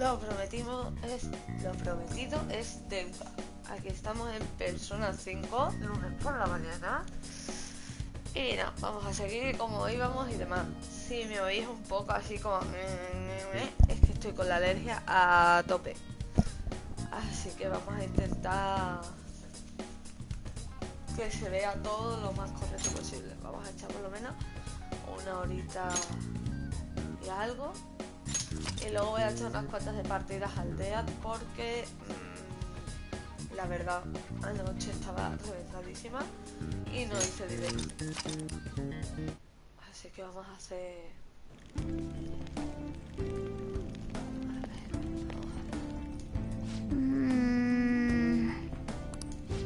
Lo prometido es deuda. Aquí estamos en persona 5, lunes por la mañana. Y no, vamos a seguir como íbamos y demás. Si me oís un poco así como... es que estoy con la alergia a tope. Así que vamos a intentar que se vea todo lo más correcto posible. Vamos a echar por lo menos una horita y algo. Y luego voy a echar unas cuantas de partidas aldeas porque la verdad anoche estaba reventadísima y no hice directo. Así que vamos a hacer...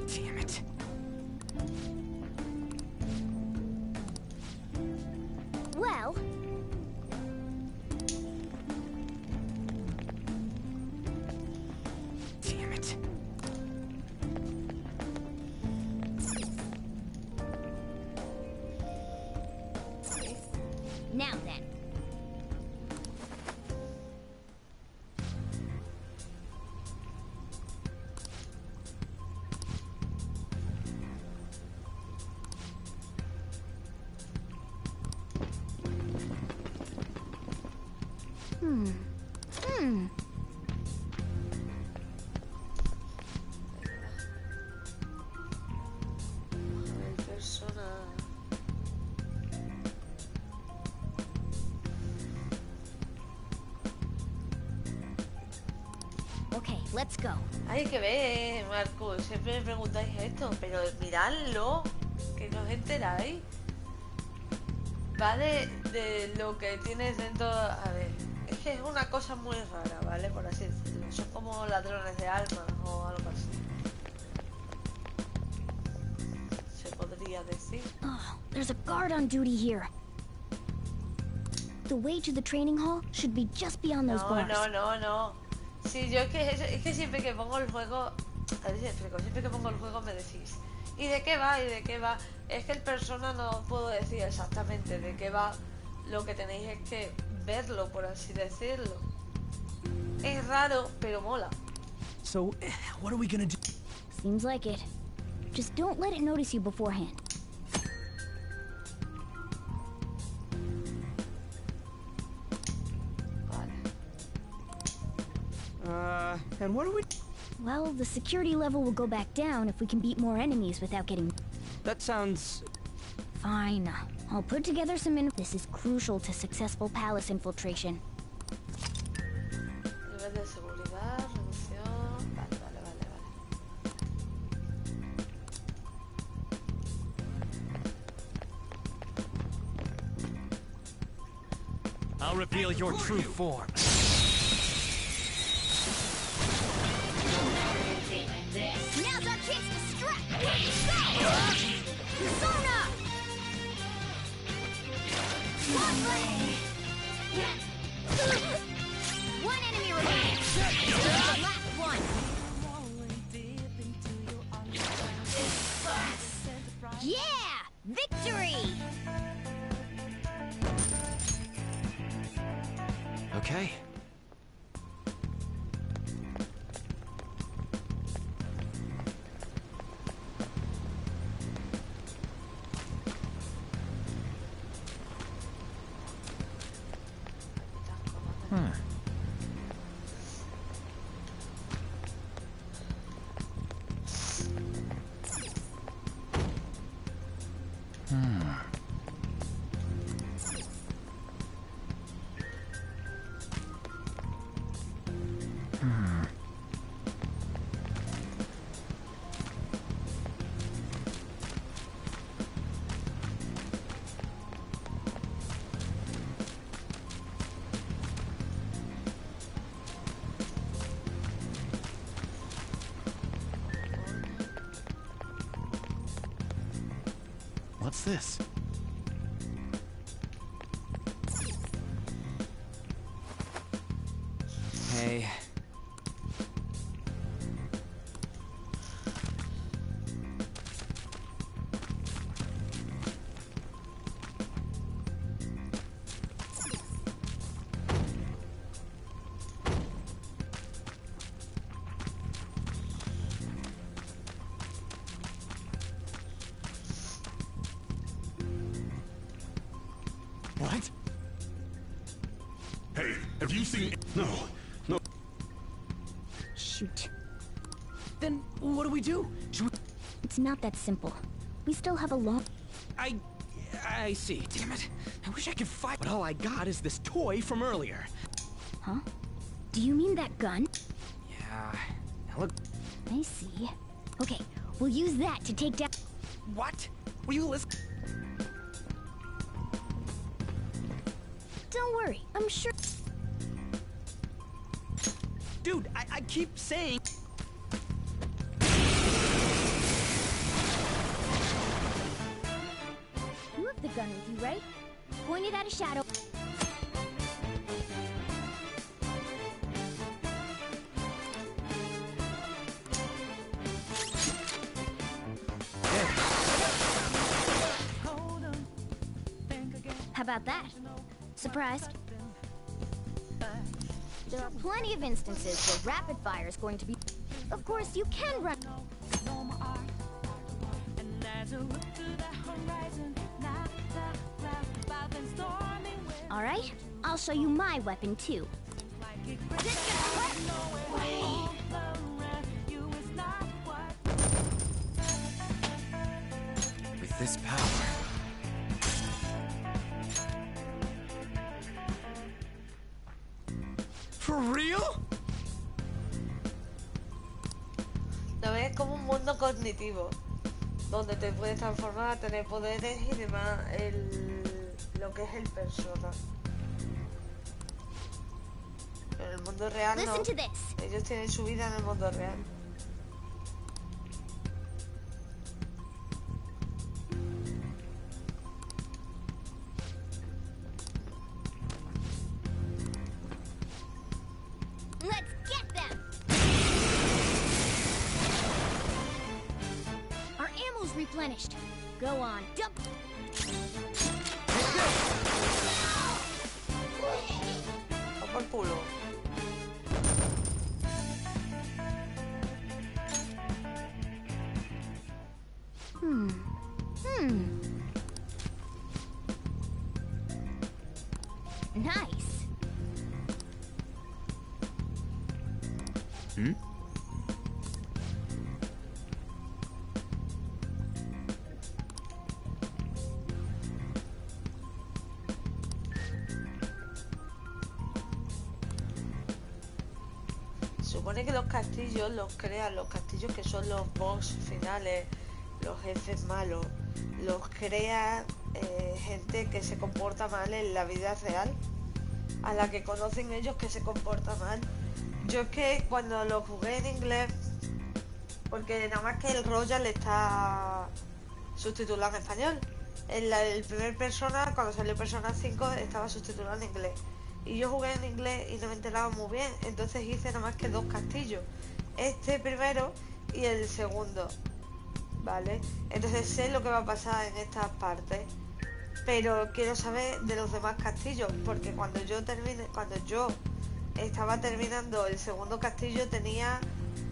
Damn it. Well... Damn it. Now then. Okay, let's go. Hay que ver, Marcos, siempre me preguntáis esto, pero miradlo, que no os enteráis. Va de lo que tienes dentro. A ver, es que es una cosa muy rara, ¿vale? Por así decirlo. Son como ladrones de almas o algo así. Se podría decir. Oh, there's a guard on duty here. The way to the training hall should be just beyond those bars. No. Sí, yo es que siempre que pongo el juego, a ver si explico, siempre que pongo el juego me decís, ¿y de qué va? ¿Y de qué va? Es que el persona no puedo decir exactamente de qué va, lo que tenéis es que verlo, por así decirlo. Es raro, pero mola. So, what are we gonna do? Seems like it. Just don't let it notice you beforehand. And what are we... Well, the security level will go back down if we can beat more enemies without getting... That sounds... Fine. I'll put together some This is crucial to successful palace infiltration. Nivel de seguridad, reducción... Vale. I'll reveal your true form. Now's our chance to strike! Go! Persona! One enemy remaining! The last one! Yeah! Victory! Okay. What's this? Hey. Have you seen? No. Shoot. Then what do we do? Should we... It's not that simple. We still have a long... I see. Damn it. I wish I could fight, but all I got is this toy from earlier. Huh? Do you mean that gun? Yeah. Now look. I see. Okay, we'll use that to take down... What? Will you listen? Don't worry, I'm sure... Dude, I keep saying... You have the gun with you, right? Point it at a shadow. How about that? Surprised? There are plenty of instances where rapid fire is going to be... Of course, you can run... All right, I'll show you my weapon too. With this power... For real? Lo ves como un mundo cognitivo, donde te puedes transformar, tener poderes y demás, lo que es el persona. En el mundo real no. Listen to this. Ellos tienen su vida en el mundo real. Let's get them! Our ammo's replenished. Go on, dump... Va por culo. Nice. Supone que los castillos los crean, los castillos que son los boss finales, los jefes malos, los crea gente que se comporta mal en la vida real, a la que conocen ellos que se comporta mal. Yo es que cuando lo jugué en inglés, porque nada más que el Royal está subtitulado en español, el primer Persona, cuando salió Persona 5, estaba subtitulado en inglés. Y yo jugué en inglés y no me enteraba muy bien, entonces hice nada más que dos castillos, este primero y el segundo, ¿vale? Entonces sé lo que va a pasar en estas partes, pero quiero saber de los demás castillos, porque cuando yo estaba terminando el segundo castillo tenía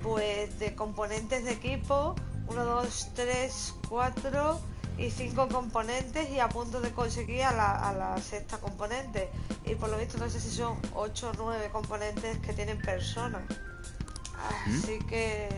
pues de componentes de equipo 1, 2, 3, 4 y 5 componentes, y a punto de conseguir a la sexta componente, y por lo visto no sé si son 8 o 9 componentes que tienen personas, así que...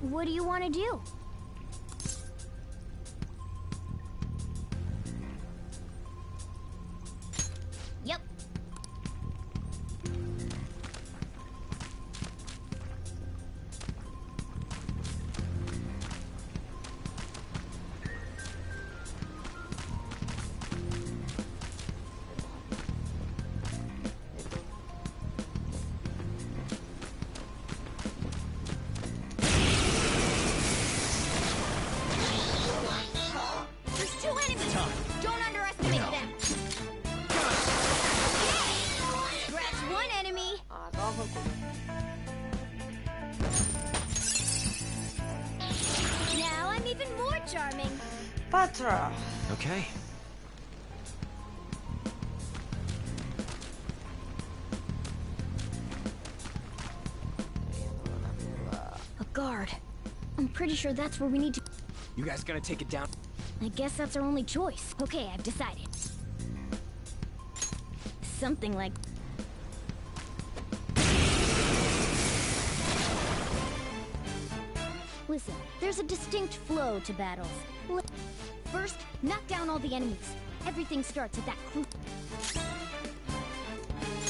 What do you want to do? Yep. Patra. Okay. A guard. I'm pretty sure that's where we need to... You guys gonna take it down? I guess that's our only choice. Okay, I've decided. Something like... Listen, there's a distinct flow to battles. First, knock down all the enemies. Everything starts at that crew.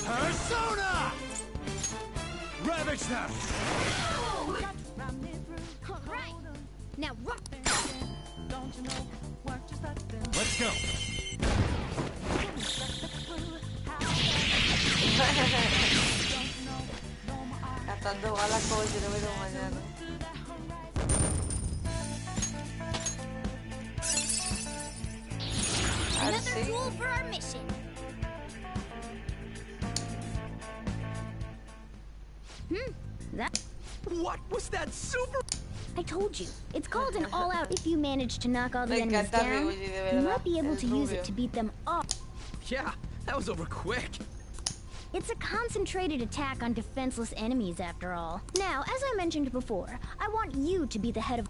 Persona! Ravage them! Right. Now run! Let's go! Gastando balas como si no hubiera un mañana. Another tool for our mission. That... What was that super? I told you. It's called an all-out. If you manage to knock all the Me enemies encanta down, Ryuji, de you verdad, might be able el to use rubio. it to beat them all. Yeah, that was over quick. It's a concentrated attack on defenseless enemies, after all. Now, as I mentioned before, I want you to be the head of...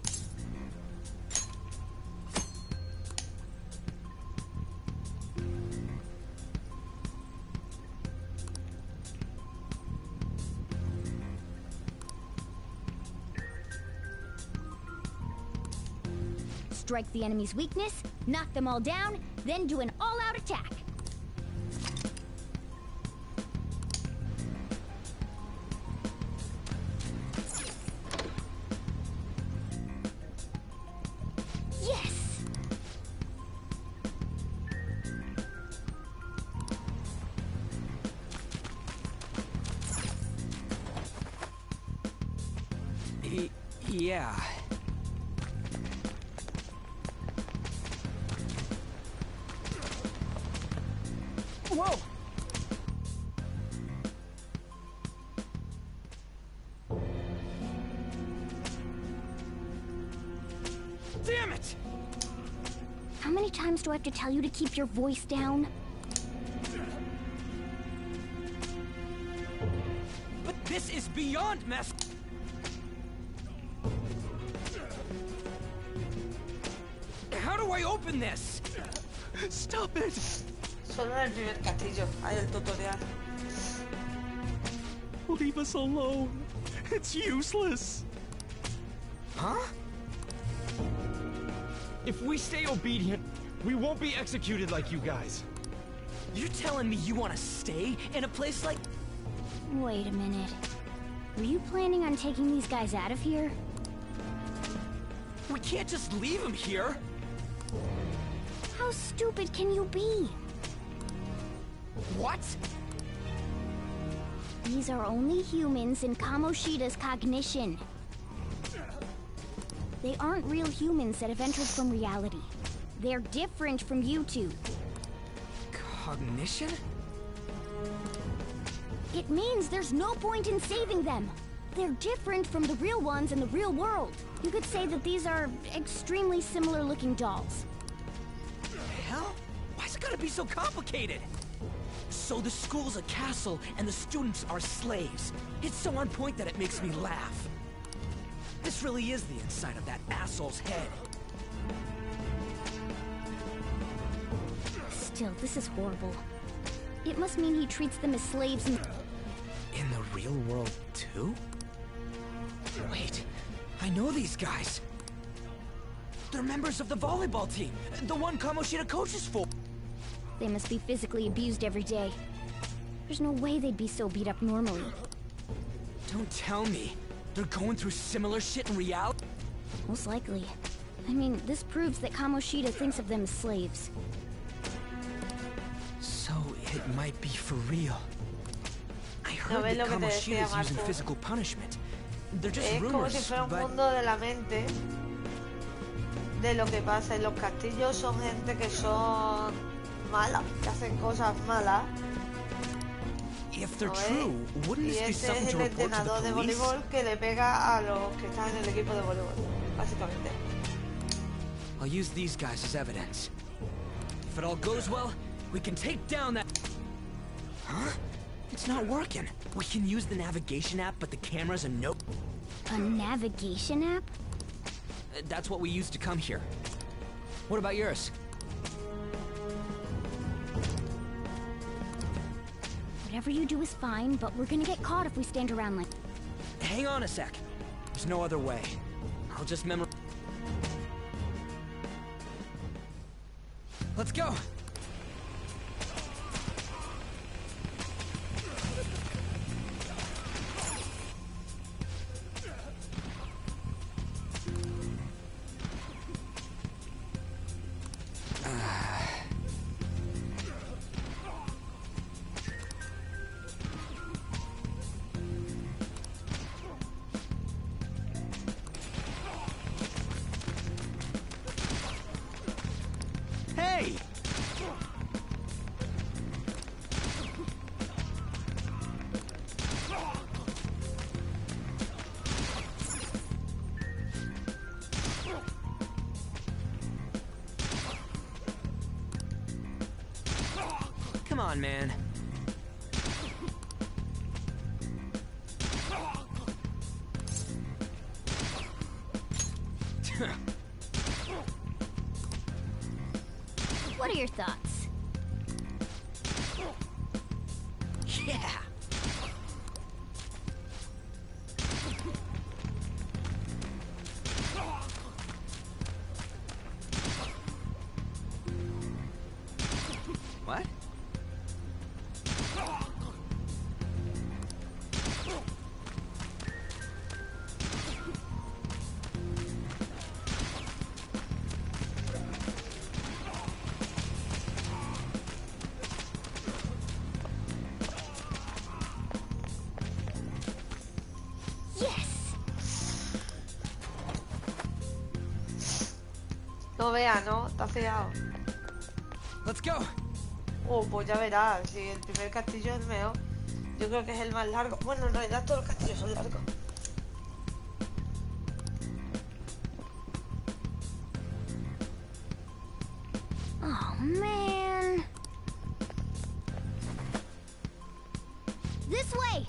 Strike the enemy's weakness, knock them all down, then do an all-out attack. Yes! Yeah. Whoa! Damn it! How many times do I have to tell you to keep your voice down? But this is beyond mess. How do I open this? Stop it! Solo en el primer castillo hay el tutorial. Leave us alone. It's useless. Huh? If we stay obedient, we won't be executed like you guys. You're telling me you want to stay in a place like... Wait a minute. Were you planning on taking these guys out of here? We can't just leave him here. How stupid can you be? What? These are only humans in Kamoshida's cognition. They aren't real humans that have entered from reality. They're different from you two. Cognition? It means there's no point in saving them. They're different from the real ones in the real world. You could say that these are extremely similar-looking dolls. Hell? Why's it gotta be so complicated? So the school's a castle and the students are slaves. It's so on point that it makes me laugh. This really is the inside of that asshole's head. Still, this is horrible. It must mean he treats them as slaves and... In the real world, too? Wait, I know these guys. They're members of the volleyball team, the one Kamoshida coaches for. They must be physically abused every day. There's no way they'd be so beat up normally. Don't tell me. They're going through similar shit in reality? Most likely. I mean, this proves that Kamoshida thinks of them as slaves. So it might be for real. I No heard ves that lo que te decía, Kamoshida's using Marco. physical punishment. They're just Es como si rumors, fuera un but... mundo de la mente de lo que pasa en los castillos. Son gente que son malas, que hacen cosas malas. If they're ¿no ves? true, wouldn't Y this be este something es to el report to entrenador the de police? voleibol que le pega a los que están en el equipo de voleibol, básicamente. I'll use these guys as evidence. If it all goes well, we can take down that... Huh? It's not working. We can use the navigation app, but the camera's a no... A navigation app? That's what we used to come here. What about yours? Whatever you do is fine, but we're gonna get caught if we stand around like... Hang on a sec. There's no other way. I'll just memorize... Let's go! Hey! Come on, man. What are your thoughts? Yeah! What? No vea, ¿no? Está ceado. Let's go! Oh, pues ya verás, si el primer castillo es mejor. Yo creo que es el más largo. Bueno, en realidad todos los castillos son largos. Oh, man. This way!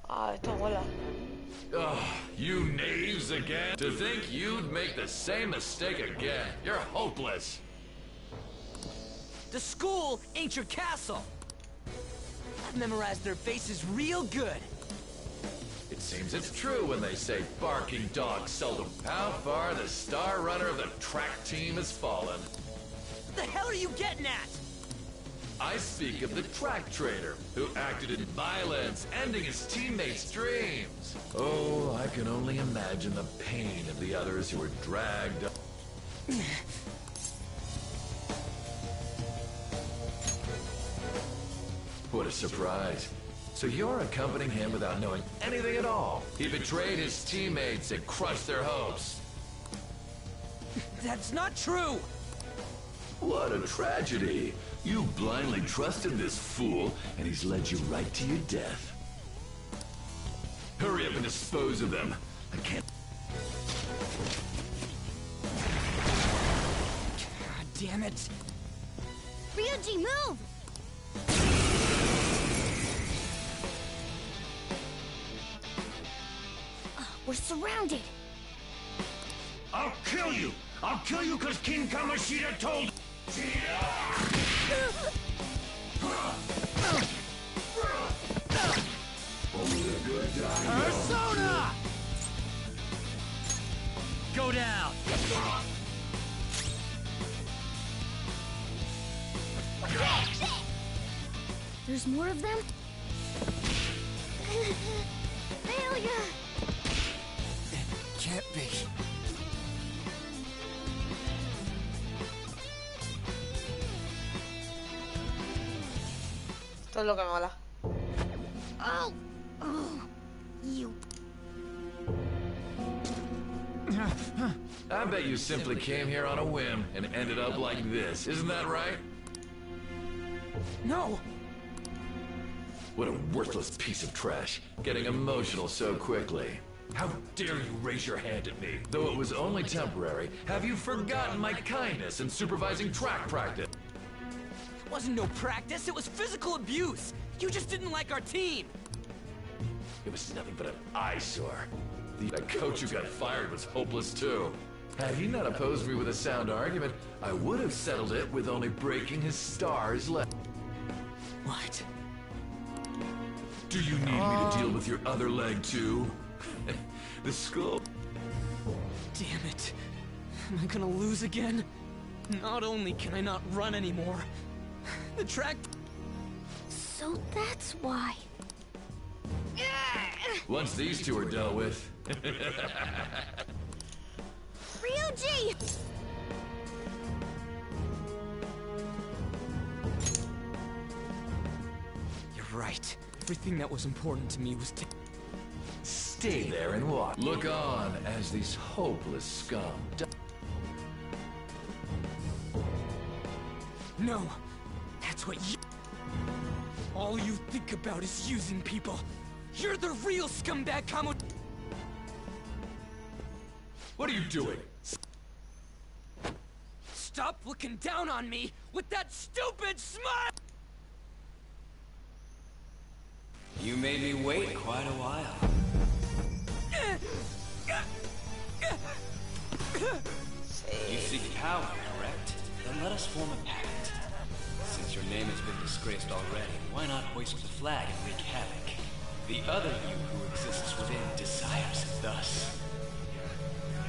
Ah, esto mola. Ugh, you knaves again. To think you'd make the same mistake again. You're hopeless. The school ain't your castle! I've memorized their faces real good. It seems it's true when they say barking dogs seldom. How far the star runner of the track team has fallen. What the hell are you getting at? I speak of the track trader, who acted in violence, ending his teammates' dreams. Oh, I can only imagine the pain of the others who were dragged up. What a surprise. So you're accompanying him without knowing anything at all. He betrayed his teammates and crushed their hopes. That's not true! What a tragedy. You blindly trusted this fool, and he's led you right to your death. Hurry up and dispose of them. I can't... God damn it. Ryuji, move! We're surrounded. I'll kill you! I'll kill you because King Kamoshida told... Persona! Go down! There's more of them? Failure! Can't be. Esto es lo que mola. Oh! Oh! You... I bet you simply came here on a whim and ended up like this. Isn't that right? No! What a worthless piece of trash, getting emotional so quickly. How dare you raise your hand at me? Though it was only temporary, have you forgotten my kindness in supervising track practice? It wasn't no practice, it was physical abuse. You just didn't like our team. It was nothing but an eyesore. The coach who got fired was hopeless too. Had he not opposed me with a sound argument, I would have settled it with only breaking his star's leg. What? Do you need me to deal with your other leg too? The school... Damn it. Am I gonna lose again? Not only can I not run anymore, the track... So that's why. Once these two are dealt with... Ryuji! You're right. Everything that was important to me was Stay there and watch. Look on as these hopeless scum... No! That's what you... All you think about is using people. You're the real scumbag, Kamo... What are you doing? Stop looking down on me with that stupid smile! You made me wait quite a while. You seek power, correct? Then let us form a pact. Since your name has been disgraced already, why not hoist the flag and wreak havoc? The other you who exists within desires it thus.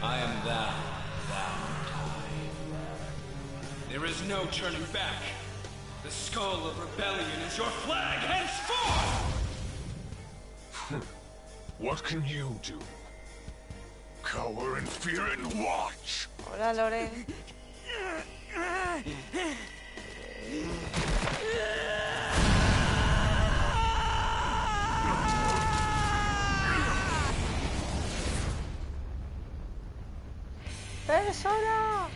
I am thou, thou art I. There is no turning back. The skull of rebellion is your flag henceforth! What can you do? Cower in fear and watch! Hola, Lore. ¡Persona!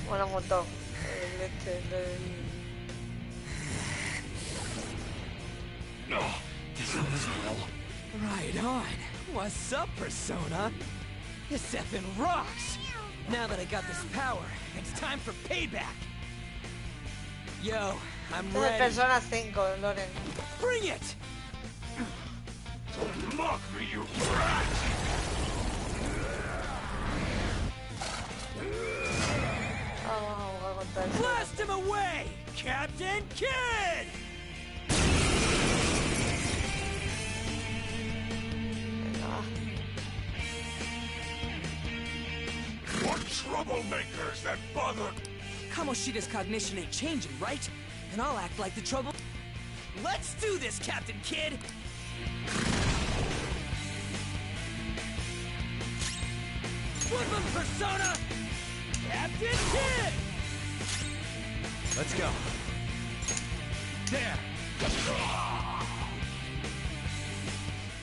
Mola un montón. No, this ends well. Right on. What's up, Persona? This effing rocks! Now that I got this power, it's time for payback! Yo, I'm Esto es ready. Persona 5, Loren. Bring it! Don't mock me, you brat! Vamos a jugar contra el... Blast him away, Captain Kid! What troublemakers that bother... Kamoshida's cognition ain't changing, right? And I'll act like the trouble... Let's do this, Captain Kid! Flip him, Persona! Captain Kid! Let's go. There.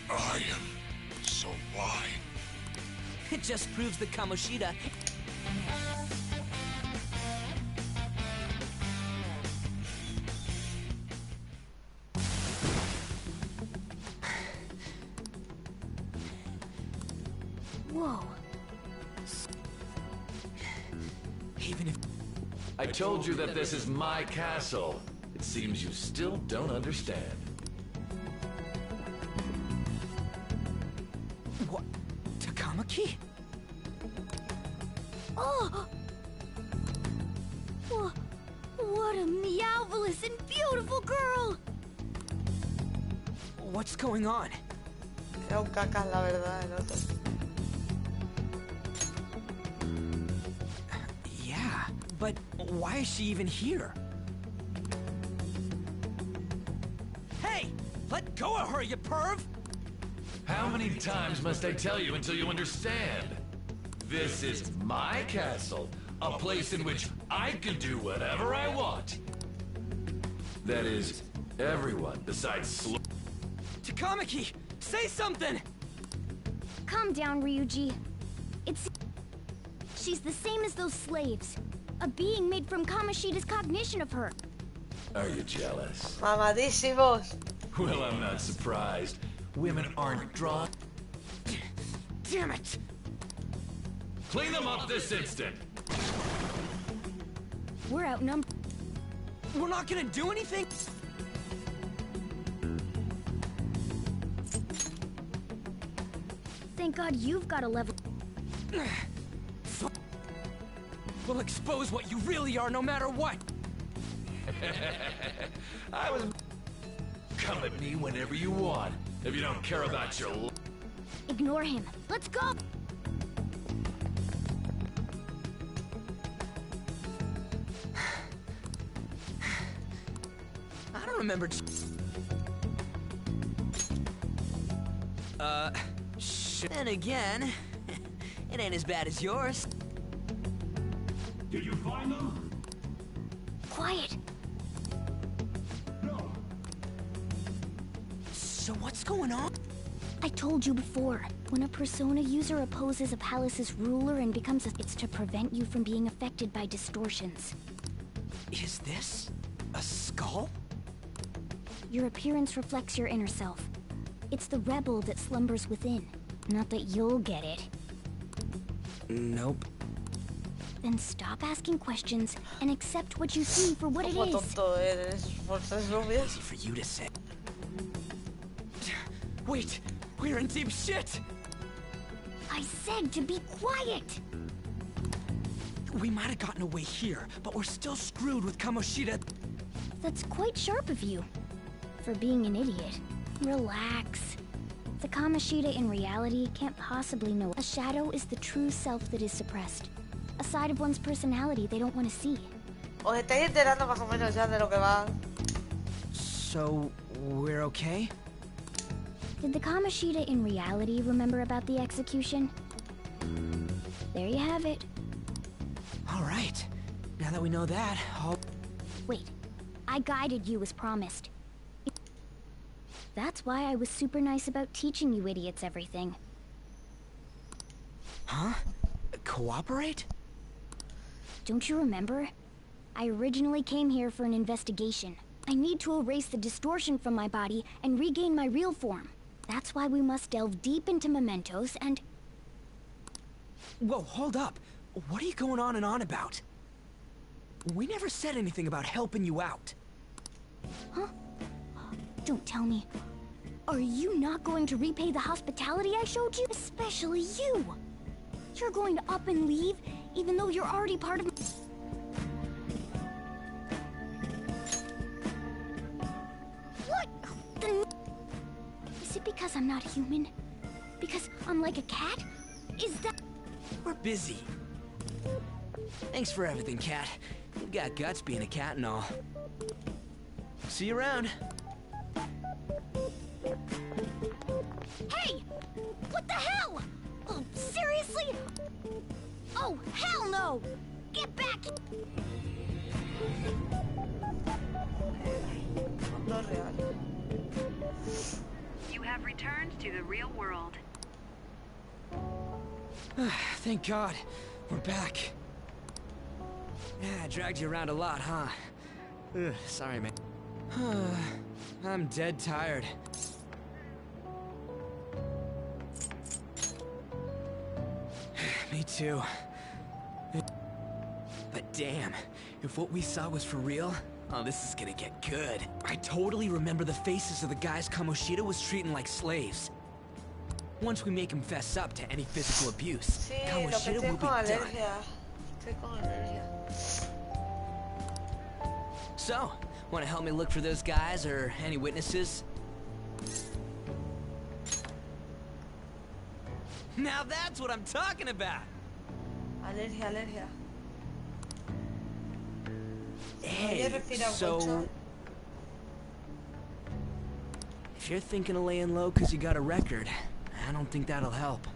I am so wide. It just proves that Kamoshida... Whoa. Even if... I told you that this is my castle. It seems you still don't understand. What? Takamaki? Oh! What a meowvelous and beautiful girl! What's going on? Era un cacas, la verdad, el otro. Yeah, but why is she even here? Hey! Let go of her, you perv! How many times must I tell you until you understand? This is my castle, a place in which I can do whatever I want. That is, everyone besides Takamaki, say something! Calm down, Ryuji. She's the same as those slaves. A being made from Kamoshida's cognition of her. Are you jealous? Mamadísimos. Well, I'm not surprised. Women aren't drawn. Damn it! Clean them up this instant! We're outnumbered. We're not gonna do anything? Thank God you've got a level. We'll expose what you really are no matter what! I was... Come at me whenever you want. If you don't care about your... Ignore him. Let's go! I don't remember... Then again, it ain't as bad as yours. Did you find them? Quiet. No. So what's going on? I told you before, when a Persona user opposes a palace's ruler and becomes it's to prevent you from being affected by distortions. Is this a skull? Your appearance reflects your inner self. It's the rebel that slumbers within. Not that you'll get it. Nope. Then stop asking questions and accept what you see for what it Como is. tonto eres, por tres rubias. Easy for you to say. Wait, we're in deep shit! I said to be quiet! We might have gotten away here, but we're still screwed with Kamoshida. That's quite sharp of you. For being an idiot. Relax. The Kamoshida in reality can't possibly know. A shadow is the true self that is suppressed. A side of one's personality they don't want to see. Os estáis enterando más o menos ya de lo que va. So, we're okay? Did the Kamoshida in reality remember about the execution? There you have it. Alright. Now that we know that, I'll... Wait. I guided you as promised. That's why I was super nice about teaching you idiots everything. Huh? Cooperate? Don't you remember? I originally came here for an investigation. I need to erase the distortion from my body and regain my real form. That's why we must delve deep into mementos and... Whoa, hold up. What are you going on and on about? We never said anything about helping you out. Huh? Don't tell me. Are you not going to repay the hospitality I showed you? Especially you! You're going to up and leave, even though you're already part of... What? Is it because I'm not human? Because I'm like a cat? Is that... We're busy. Thanks for everything, Cat. You've got guts being a cat and all. See you around. Hey! What the hell? Oh, seriously? Oh, hell no! Get back! Mundo real. You have returned to the real world. Thank God. We're back. Yeah, I dragged you around a lot, huh? Ugh, sorry, man. I'm dead tired. Me too. But damn, if what we saw was for real, oh, this is gonna get good. I totally remember the faces of the guys Kamoshida was treating like slaves. Once we make him fess up to any physical abuse, Sí, lo que Kamoshida estoy will be con done. alergia. Estoy con alergia. So, want to help me look for those guys or any witnesses? Now that's what I'm talking about! Alergia, alergia. Hey, so... If you're thinking of laying low because you got a record, I don't think that'll help.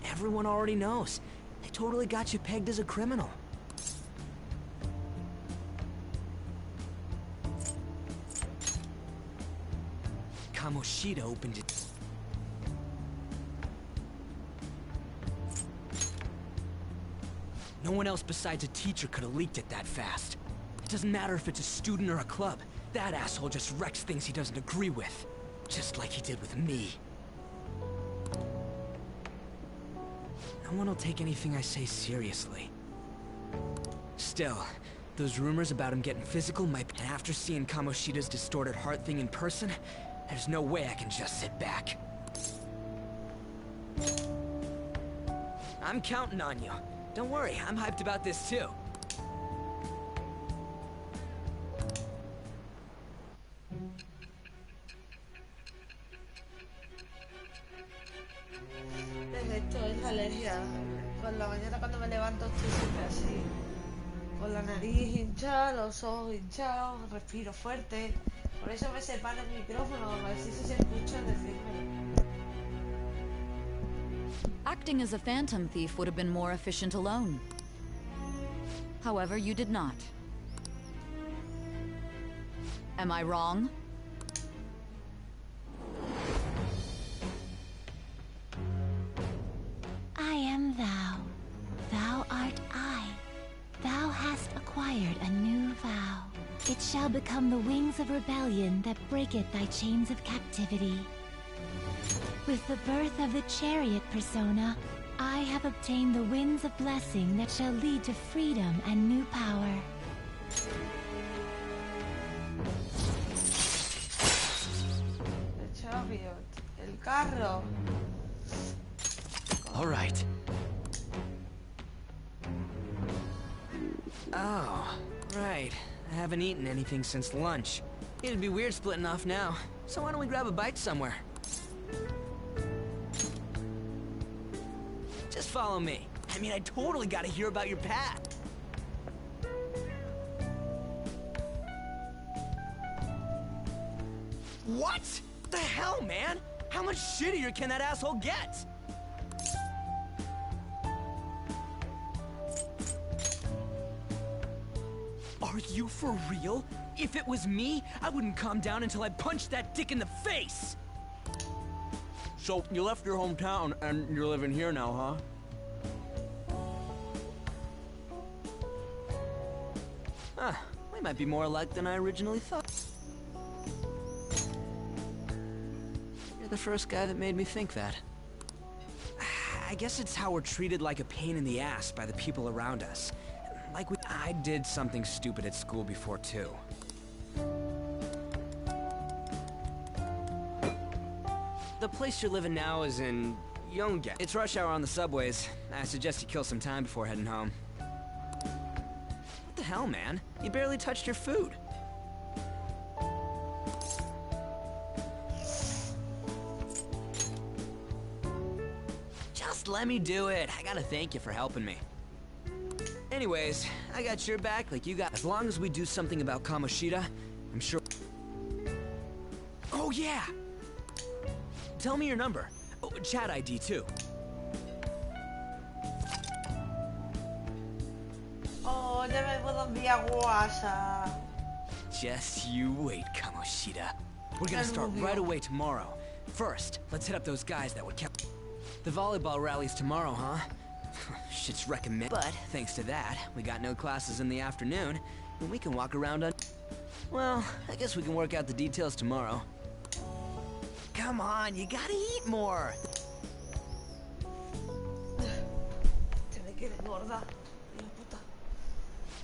Everyone already knows. They totally got you pegged as a criminal. Kamoshida opened it. No one else besides a teacher could have leaked it that fast. It doesn't matter if it's a student or a club. That asshole just wrecks things he doesn't agree with. Just like he did with me. No one will take anything I say seriously. Still, those rumors about him getting physical might... And after seeing Kamoshida's distorted heart thing in person, there's no way I can just sit back. I'm counting on you. Don't worry, I'm hyped about this too. Esto es la alergia. Por la mañana cuando me levanto estoy siempre así. Con la nariz hinchada, los ojos hinchados, respiro fuerte. Por eso me separo el micrófono, a ver si se escucha decirme. Acting as a phantom thief would have been more efficient alone. However, you did not. Am I wrong? I am thou. Thou art I. Thou hast acquired a new vow. It shall become the wings of rebellion that breaketh thy chains of captivity. With the birth of the chariot persona, I have obtained the winds of blessing that shall lead to freedom and new power. El chariot, el carro. All right. Oh, right. I haven't eaten anything since lunch. It'd be weird splitting off now, so why don't we grab a bite somewhere? Just follow me. I mean, I totally gotta hear about your path. What? The hell, man? How much shittier can that asshole get? Are you for real? If it was me, I wouldn't calm down until I punched that dick in the face! So, you left your hometown and you're living here now, huh? Huh, we might be more alike than I originally thought. You're the first guy that made me think that. I guess it's how we're treated like a pain in the ass by the people around us. Like I did something stupid at school before, too. The place you're living now is in Yonge. It's rush hour on the subways. I suggest you kill some time before heading home. What the hell, man? You barely touched your food. Just let me do it. I gotta thank you for helping me. Anyways, I got your back like you got. As long as we do something about Kamoshida, I'm sure... Oh, yeah! Tell me your number. Oh, chat ID, too. Oh, ya me puedo enviar WhatsApp. Just you wait, Kamoshida. We're gonna start right away tomorrow. First, let's hit up those guys that would count. The volleyball rally's tomorrow, huh? Shit's recommend. But, thanks to that, we got no classes in the afternoon, and we can walk around on... Well, I guess we can work out the details tomorrow. Come on, you gotta eat more!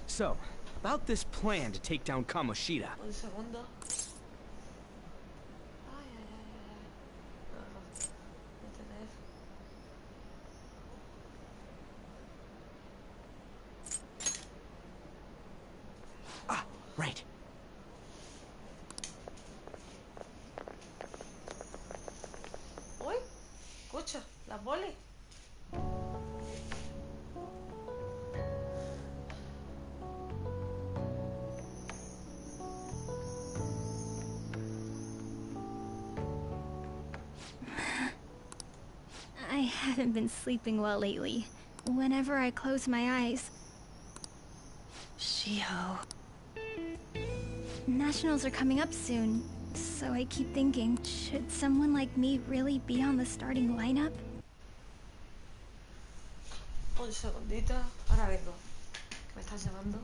So, about this plan to take down Kamoshida. Un segundo. Ah, right. Uy, escucha, la poli. I haven't been sleeping well lately. Whenever I close my eyes... Shiho... Nationals are coming up soon, so I keep thinking, should someone like me really be on the starting lineup? Un segundito, ahora vengo. ¿Me estás llamando?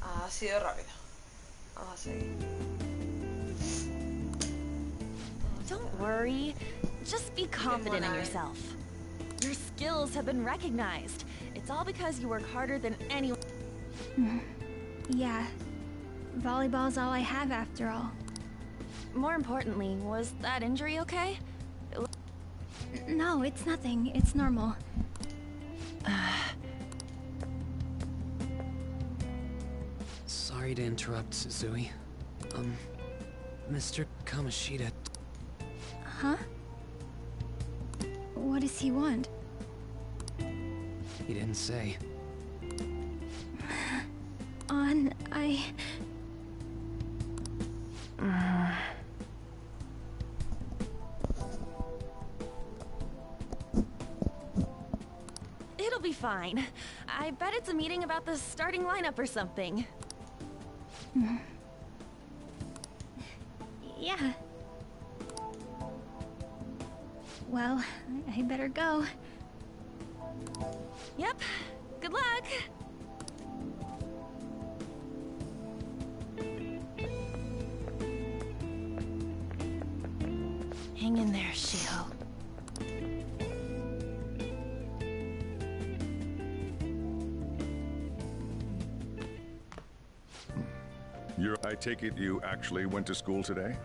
Ha sido rápido. Vamos a seguir. Don't worry. Just be confident in yourself. Your skills have been recognized. It's all because you work harder than anyone. Yeah. Volleyball's all I have after all. More importantly, was that injury okay? No, it's nothing. It's normal. Sorry to interrupt, Suzui. Mr. Kamoshida... Huh? What does he want? He didn't say. It'll be fine. I bet it's a meeting about the starting lineup or something. Yeah. Well, I better go. Yep. Good luck! Hang in there, Shiho. I take it you actually went to school today?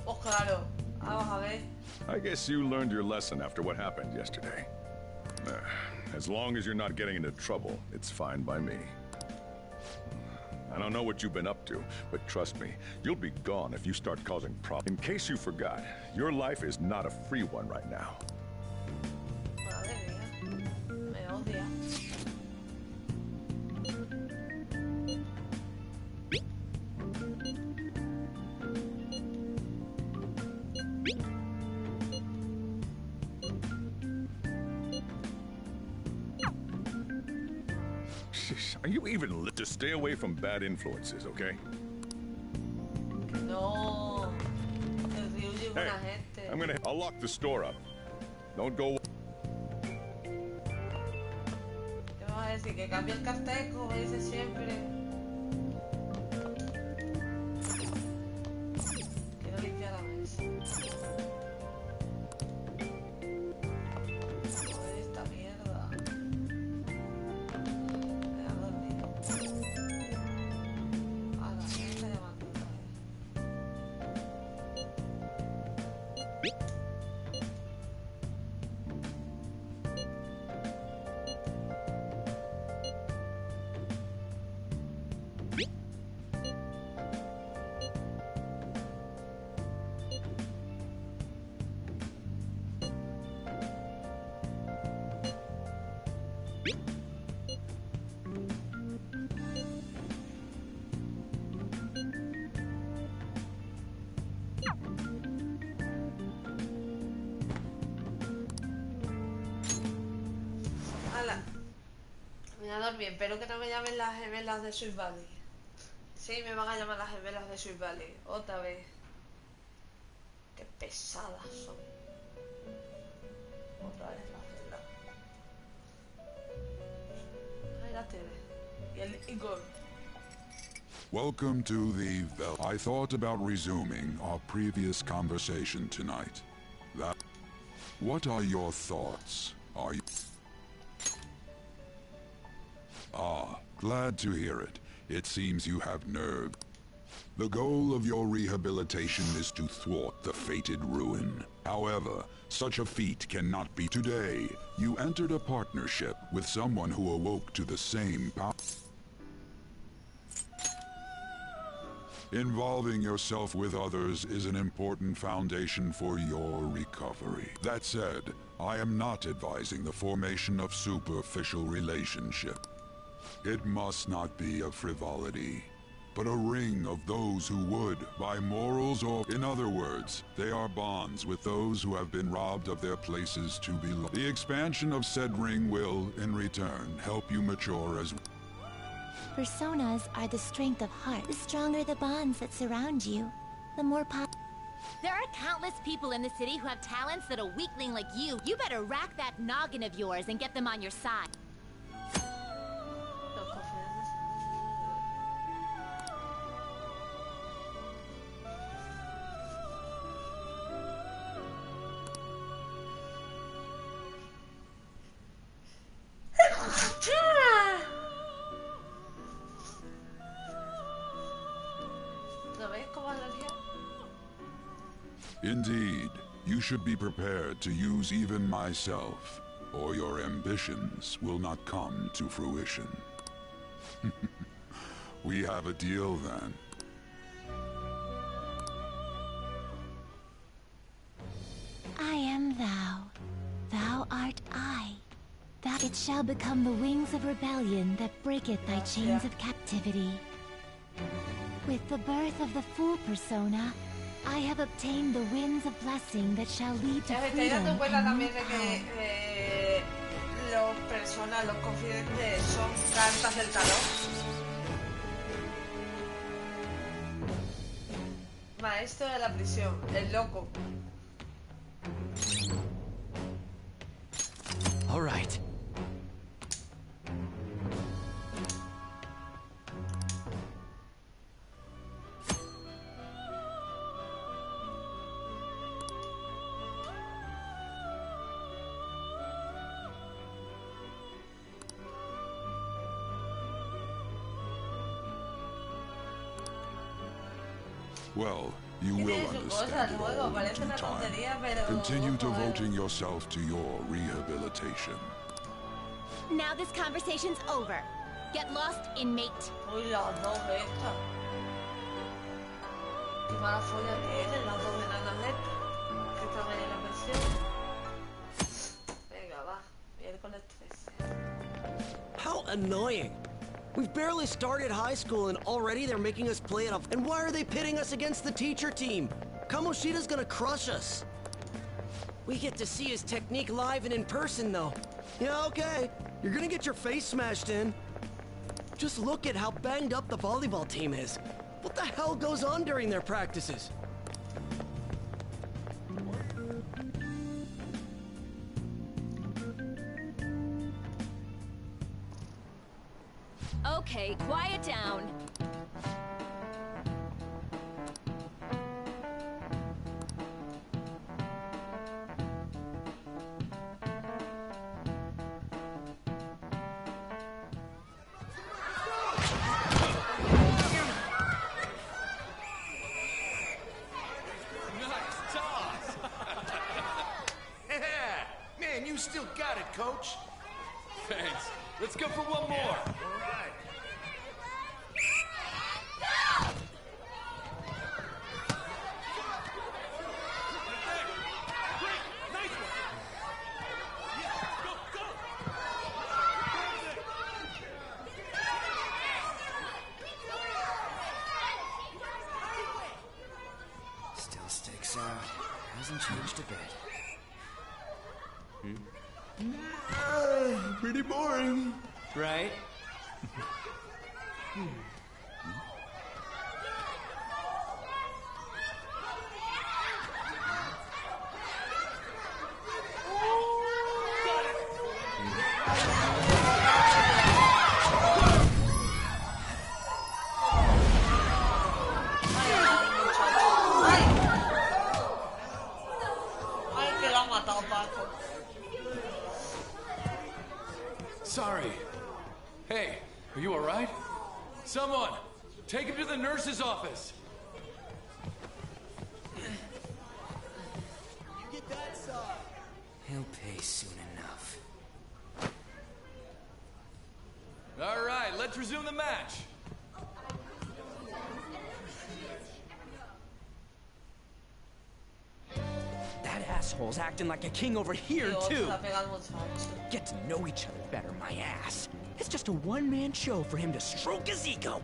Oh, claro. Vamos a ver. I guess you learned your lesson after what happened yesterday. As long as you're not getting into trouble, it's fine by me. I don't know what you've been up to, but trust me, you'll be gone if you start causing problems. In case you forgot, your life is not a free one right now. Madre mía. Me odia. Are you even to stay away from bad influences, okay? No. El Ryuji es buena gente. I'll lock the store up. Don't go. ¿Qué vas a decir? Que cambie el cartel, como dice siempre. Quiero limpiar la mesa. Joder, esta mierda. Me ha dormido. A la gente llamando otra vez. Ala. Me voy a dormir. Espero que no me llamen las gemelas de Sweet Valley. Sí, me van a llamar las gemelas de Sweet Valley. Otra vez. Qué pesadas son. Otra vez las gemelas. Ahí la tele. Y el Igor. Welcome to the... I thought about resuming our previous conversation tonight. What are your thoughts? Are you... Ah, glad to hear it. It seems you have nerve. The goal of your rehabilitation is to thwart the fated ruin. However, such a feat cannot be today. You entered a partnership with someone who awoke to the same power. Involving yourself with others is an important foundation for your recovery. That said, I am not advising the formation of superficial relationship. It must not be a frivolity, but a ring of those who would, by morals or... In other words, they are bonds with those who have been robbed of their places to belong. The expansion of said ring will, in return, help you mature as... Personas are the strength of heart. The stronger the bonds that surround you, the more There are countless people in the city who have talents that a weakling like you better rack that noggin of yours and get them on your side. Indeed, you should be prepared to use even myself, or your ambitions will not come to fruition. We have a deal then. I am thou. Thou art I. That it shall become the wings of rebellion that breaketh thy chains of captivity. With the birth of the full persona, I have obtained the winds of blessing that shall lead to freedom and new power. Los personas, los confidentes son cartas del tarot. Maestro de la prisión, el loco. All right. Well, you will understand it all in due time. Continue devoting yourself to your rehabilitation. Now this conversation's over. Get lost, inmate. Uy, las dos estas. Qué mala folla tienen las dos enanas estas. Que están ahí en la pensión. Venga, va. Miércoles 13. How annoying. We've barely started high school and already they're making us play it off. And why are they pitting us against the teacher team? Kamoshida's gonna crush us. We get to see his technique live and in person though. Yeah, okay. You're gonna get your face smashed in. Just look at how banged up the volleyball team is. What the hell goes on during their practices? Okay, quiet down. Man, you still got it, coach. Thanks. Let's go for one more. All right. Still sticks out. Hasn't changed a bit. Pretty boring. Right? Sorry. Hey, are you alright? Someone, take him to the nurse's office. Get that side. He'll pay soon enough. Alright, let's resume the match. That asshole's acting like a king over here, Dios, too. la pegan mucho. Get to know each other better, my ass. It's just a one-man show for him to stroke his ego.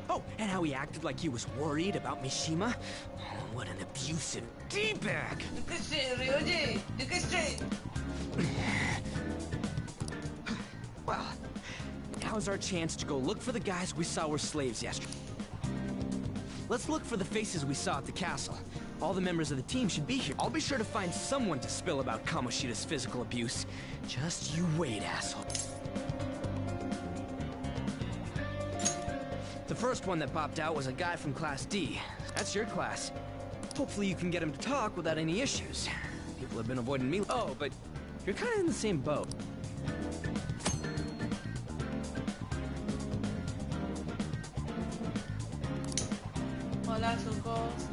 Oh, and how he acted like he was worried about Mishima. Oh, what an abusive D-bag. Look at straight, Ryoji. Look at straight. Well, now's our chance to go look for the guys we saw were slaves yesterday. Let's look for the faces we saw at the castle. All the members of the team should be here. I'll be sure to find someone to spill about Kamoshida's physical abuse. Just you wait, asshole. The first one that popped out was a guy from Class D. That's your class. Hopefully you can get him to talk without any issues. People have been avoiding me. Oh, but you're kind of in the same boat. Hola, chicos.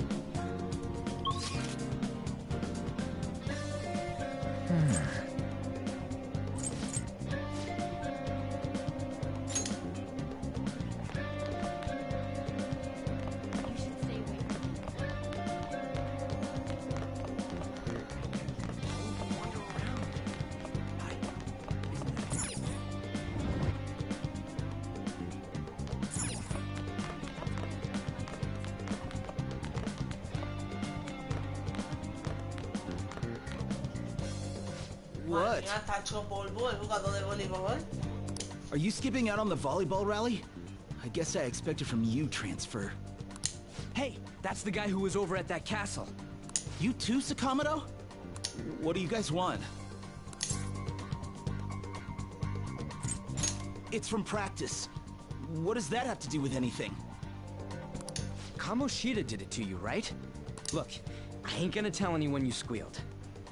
What? Está hecho polvo el jugador de voleibol. Are you skipping out on the volleyball rally? I guess I expected from you, transfer. Hey, that's the guy who was over at that castle. You too, Sakamoto? What do you guys want? It's from practice. What does that have to do with anything? Kamoshida did it to you, right? Look, I ain't gonna tell anyone you squealed.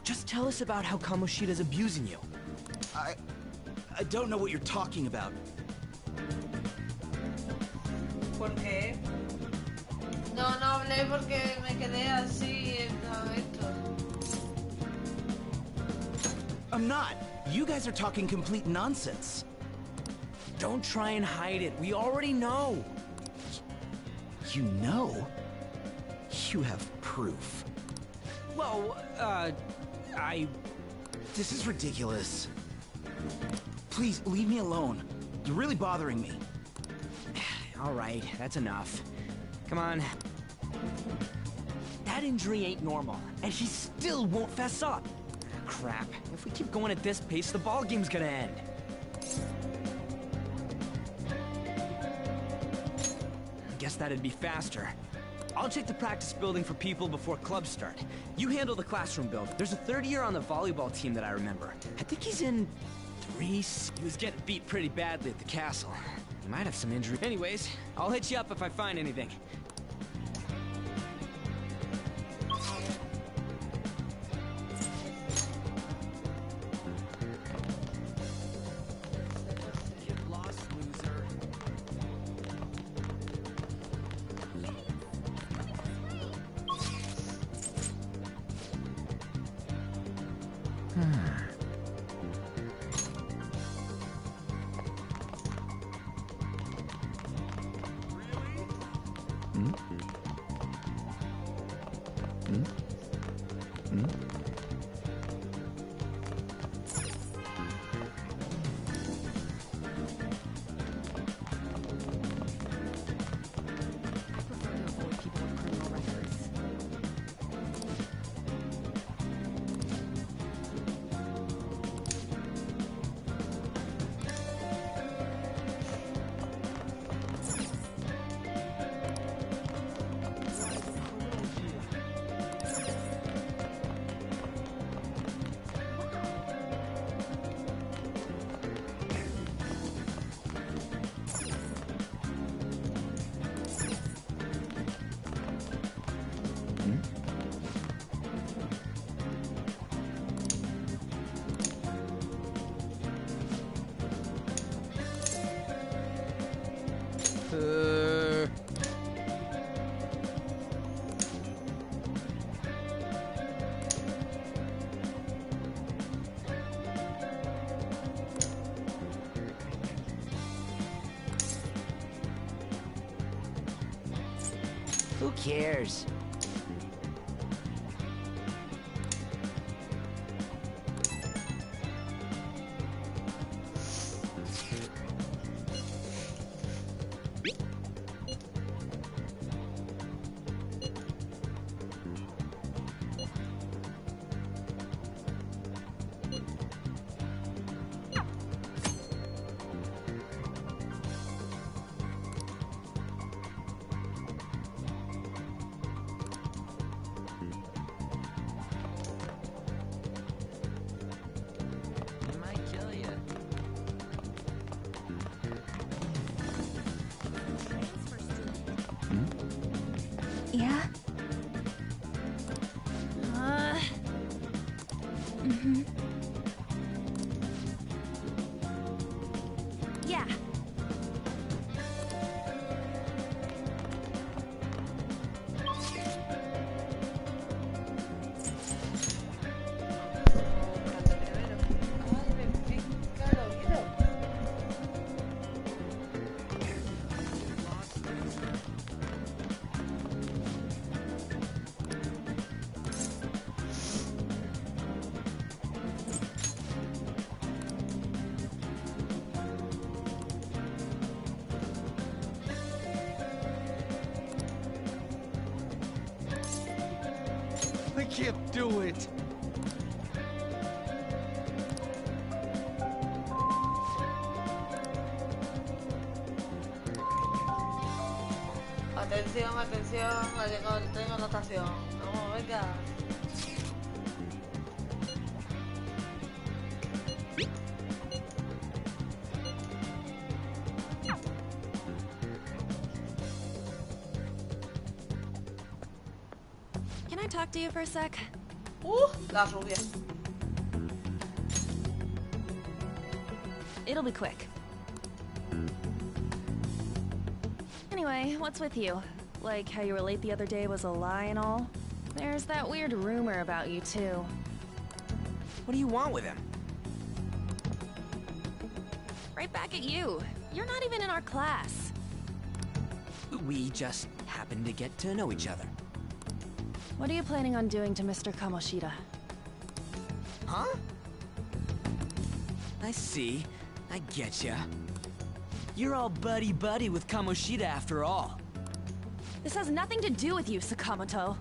Just tell us about how Kamoshida's abusing you. I don't know what you're talking about. ¿Por qué? No hablé porque me quedé así en momento. I'm not. You guys are talking complete nonsense. Don't try and hide it. We already know. You know? You have proof. Well, This is ridiculous. Please, leave me alone. You're really bothering me. All right, that's enough. Come on. That injury ain't normal, and he still won't fess up. Crap. If we keep going at this pace, the ball game's gonna end. Guess that'd be faster. I'll check the practice building for people before clubs start. You handle the classroom building. There's a third year on the volleyball team that I remember. I think he's in 3C. He was getting beat pretty badly at the castle. He might have some injury. Anyways, I'll hit you up if I find anything. Get lost, loser. Who cares? Yeah? Yeah. I can't do it. Atención, atención, ha llegado el tren de anotación. Vamos, venga. Can I talk to you for a sec? La rubia. It'll be quick. Anyway, what's with you? Like how you were late the other day was a lie and all? There's that weird rumor about you too. What do you want with him? Right back at you. You're not even in our class. We just happened to get to know each other. What are you planning on doing to Mr. Kamoshida? Huh? I see. I getcha. You're all buddy-buddy with Kamoshida after all. This has nothing to do with you, Sakamoto.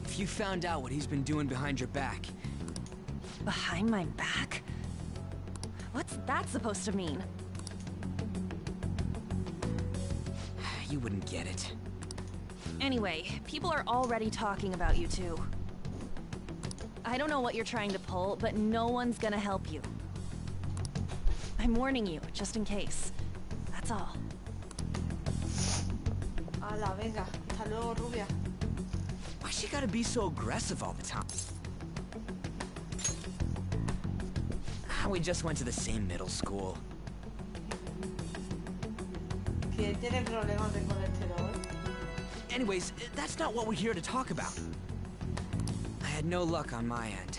If you found out what he's been doing behind your back... Behind my back? What's that supposed to mean? You wouldn't get it. Anyway, people are already talking about you two. I don't know what you're trying to pull, but no one's gonna help you. I'm warning you, just in case. That's all. Hala, venga. Hasta luego, rubia. Why she gotta be so aggressive all the time? We just went to the same middle school. ¿Quién tiene problemas de colesterol? Anyways, that's not what we're here to talk about. I had no luck on my end.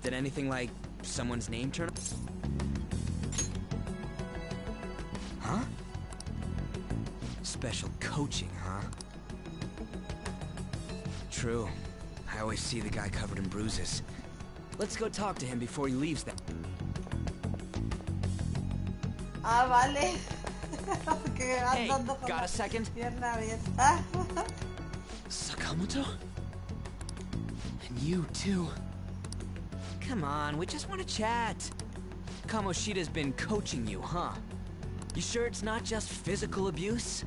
Did anything like someone's name turn up? Huh? Special coaching, huh? True. I always see the guy covered in bruises. Let's go talk to him before he leaves that. Ah, vale. Hey, got a second? Sakamoto? And you too. Come on, we just want to chat. Kamoshida's been coaching you, huh? You sure it's not just physical abuse?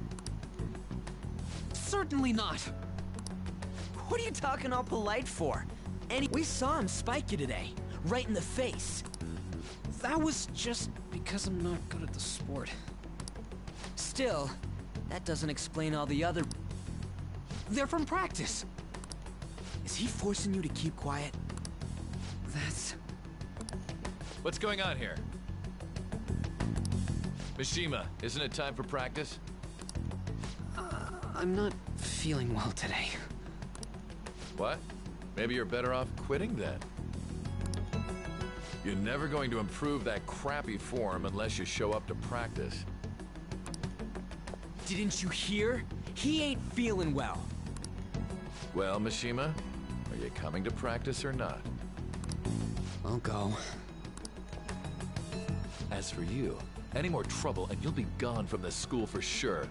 Certainly not. What are you talking all polite for? We saw him spike you today, right in the face. That was just because I'm not good at the sport. Still, that doesn't explain all the other... They're from practice. Is he forcing you to keep quiet? That's... What's going on here? Mishima, isn't it time for practice? I'm not feeling well today. What? Maybe you're better off quitting then. You're never going to improve that crappy form unless you show up to practice. Didn't you hear? He ain't feeling well. Well, Mishima, are you coming to practice or not? I'll go. As for you, any more trouble and you'll be gone from this school for sure.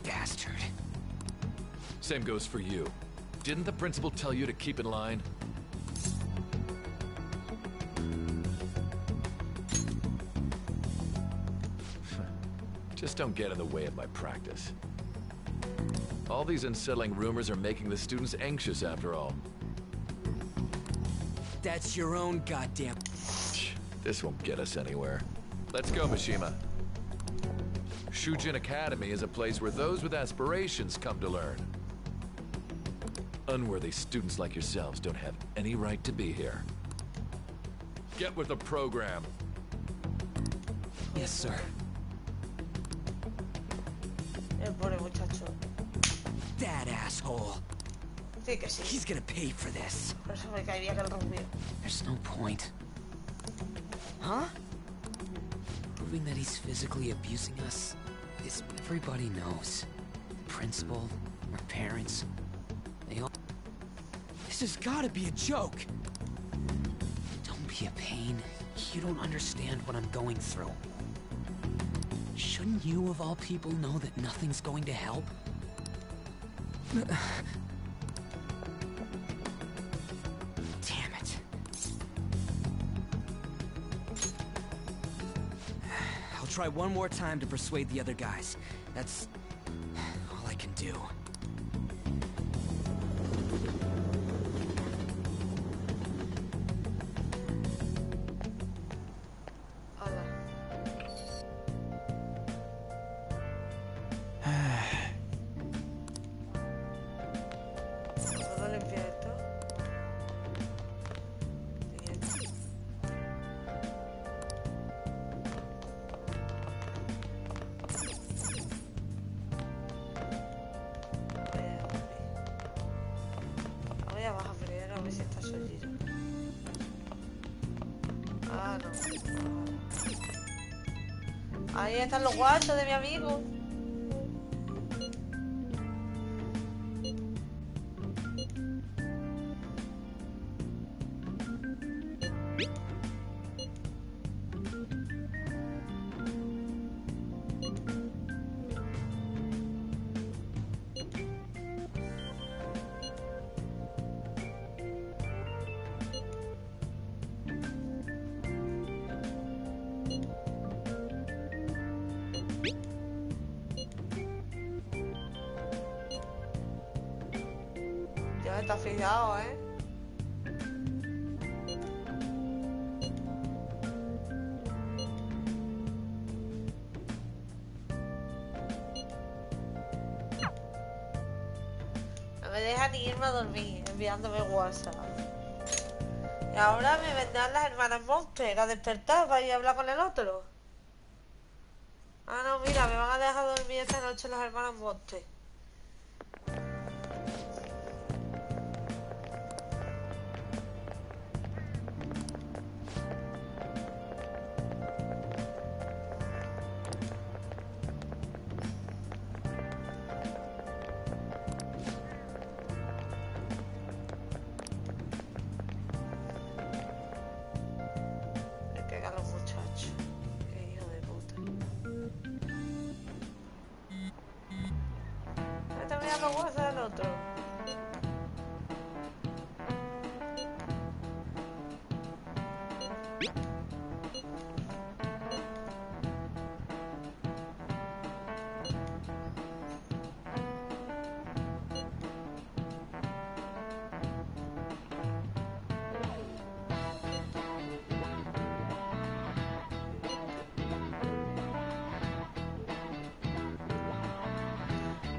Bastard. Same goes for you. Didn't the principal tell you to keep in line? Just don't get in the way of my practice. All these unsettling rumors are making the students anxious after all. That's your own goddamn... This won't get us anywhere. Let's go, Mishima. Shujin Academy is a place where those with aspirations come to learn. Unworthy students like yourselves don't have any right to be here. Get with the program. Yes, sir. El pobre muchacho. That asshole. Sí que sí. He's gonna pay for this. Por eso me cae bien el rubio. There's no point. Huh? Proving that he's physically abusing us is everybody knows. The principal, our parents, they all... This has gotta be a joke! Don't be a pain. You don't understand what I'm going through. Shouldn't you, of all people, know that nothing's going to help? Damn it. I'll try one more time to persuade the other guys. That's all I can do. Ahí están los guachos de mi amigo. Ya está fijado, ¿eh? No me deja ni irme a dormir, enviándome WhatsApp. Y ahora me vendrán las hermanas Monster a despertar para ir a hablar con el otro. Ah, no, mira, me van a dejar dormir esta noche las hermanas Monster.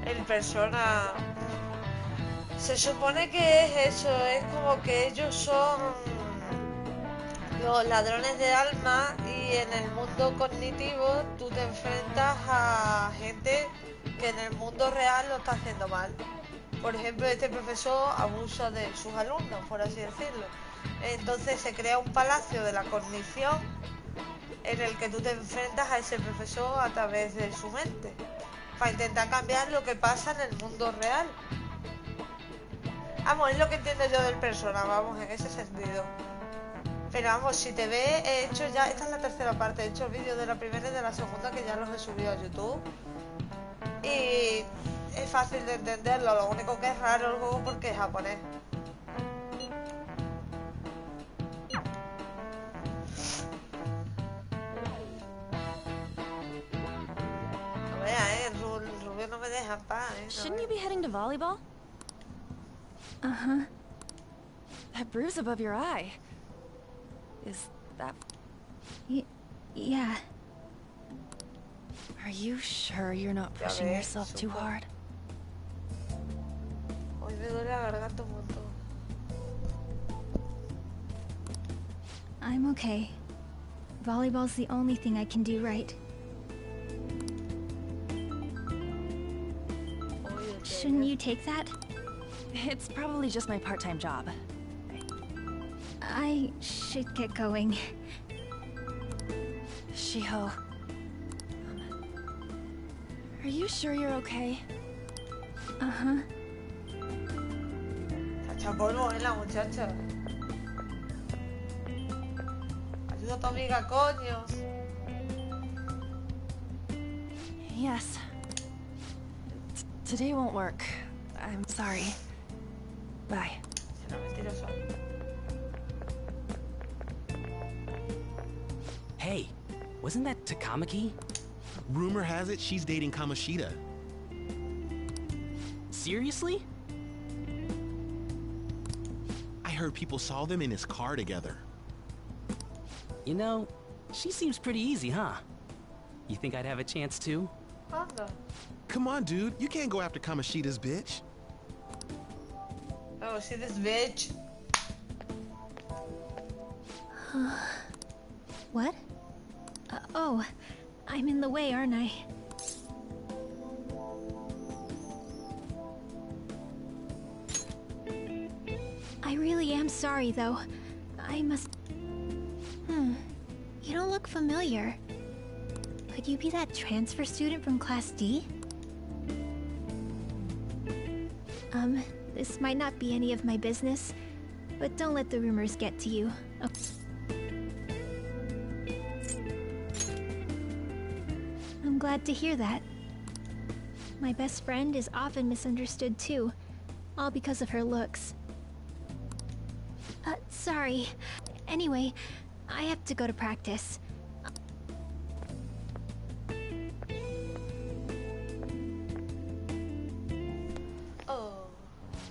El persona se supone que es eso, es como que ellos son los ladrones de alma y en el mundo cognitivo tú te enfrentas a gente que en el mundo real lo está haciendo mal. Por ejemplo, este profesor abusa de sus alumnos, por así decirlo. Entonces se crea un palacio de la cognición en el que tú te enfrentas a ese profesor a través de su mente, para intentar cambiar lo que pasa en el mundo real. Vamos, es lo que entiendo yo del Persona, vamos, en ese sentido. Pero vamos, si te ves, he hecho ya, esta es la tercera parte, he hecho vídeos de la primera y de la segunda que ya los he subido a YouTube. Y es fácil de entenderlo, lo único que es raro el juego porque es japonés. No veas, el rubio no me deja en paz, no. Shouldn't you be heading to volleyball? Uh-huh. That bruise above your eye. Is that... Yeah. Are you sure you're not pushing yourself too hard? Hoy me duele la garganta un montón. I'm okay. Volleyball's the only thing I can do right. Shouldn't you take that? It's probably just my part-time job. I should get going. Shiho. Are you sure you're okay? Uh-huh. Está polvo, la muchacha. Ayuda a tu amiga, coño. Yes. Today won't work. I'm sorry. Bye. Será mentiroso. Hey, wasn't that �𝐿𝐼𝐚𝐬? Rumor has it she's dating Kamoshida. Seriously? I heard people saw them in his car together. You know, she seems pretty easy, huh? You think I'd have a chance too? Anda. Come on, dude. You can't go after Kamoshida's bitch. Oh, see this bitch? What? Oh, I'm in the way, aren't I? I really am sorry, though. I must... You don't look familiar. Could you be that transfer student from Class D? This might not be any of my business, but don't let the rumors get to you. I'm glad to hear that. My best friend is often misunderstood too, all because of her looks. Sorry. Anyway, I have to go to practice. Oh.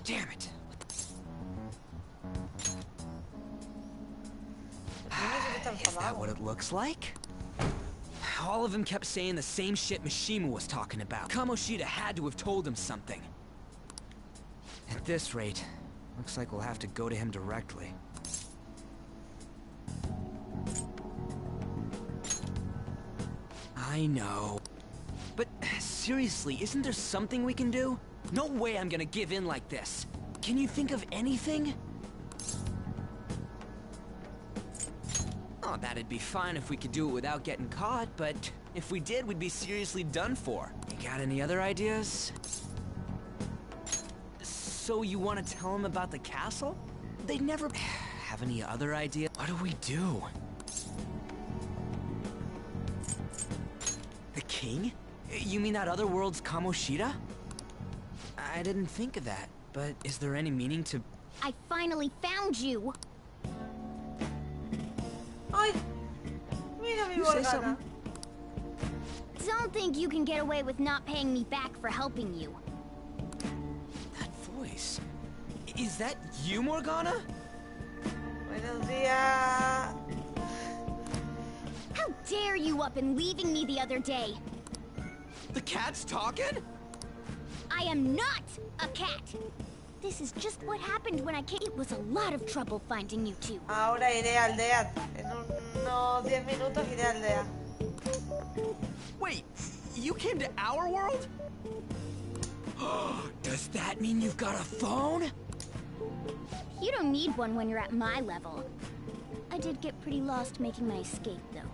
Damn it. Is that what it looks like? All of them kept saying the same shit Mishima was talking about. Kamoshida had to have told him something. At this rate, looks like we'll have to go to him directly. I know. But seriously, isn't there something we can do? No way I'm gonna give in like this. Can you think of anything? Oh, that'd be fine if we could do it without getting caught, but if we did, we'd be seriously done for. You got any other ideas? So you want to tell them about the castle? They'd never have any other idea. What do we do? The king? You mean that other world's Kamoshida? I didn't think of that, but is there any meaning to... I finally found you! Ay, mira mi You say Morgana. something? Don't think you can get away with not paying me back for helping you. That voice... Is that you, Morgana? Buenos días. How dare you up and leaving me the other day? The cat's talking? I am not a cat! This is just what happened when I came. It was a lot of trouble finding you two. Ahora iré a aldea. En unos 10 minutos iré a aldea. Wait, You came to our world? Does that mean you've got a phone? You don't need one when you're at my level. I did get pretty lost making my escape, though.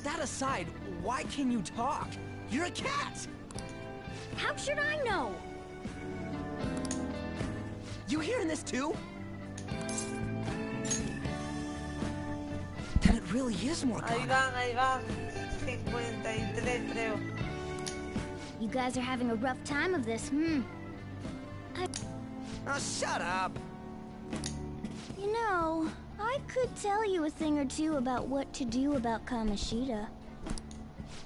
That aside, why can you talk? You're a cat! How should I know? You hearing this too? Then it really is more common. Ahí van. 53, creo. You guys are having a rough time of this, Oh, shut up! You know, I could tell you a thing or two about what to do about Kamoshida.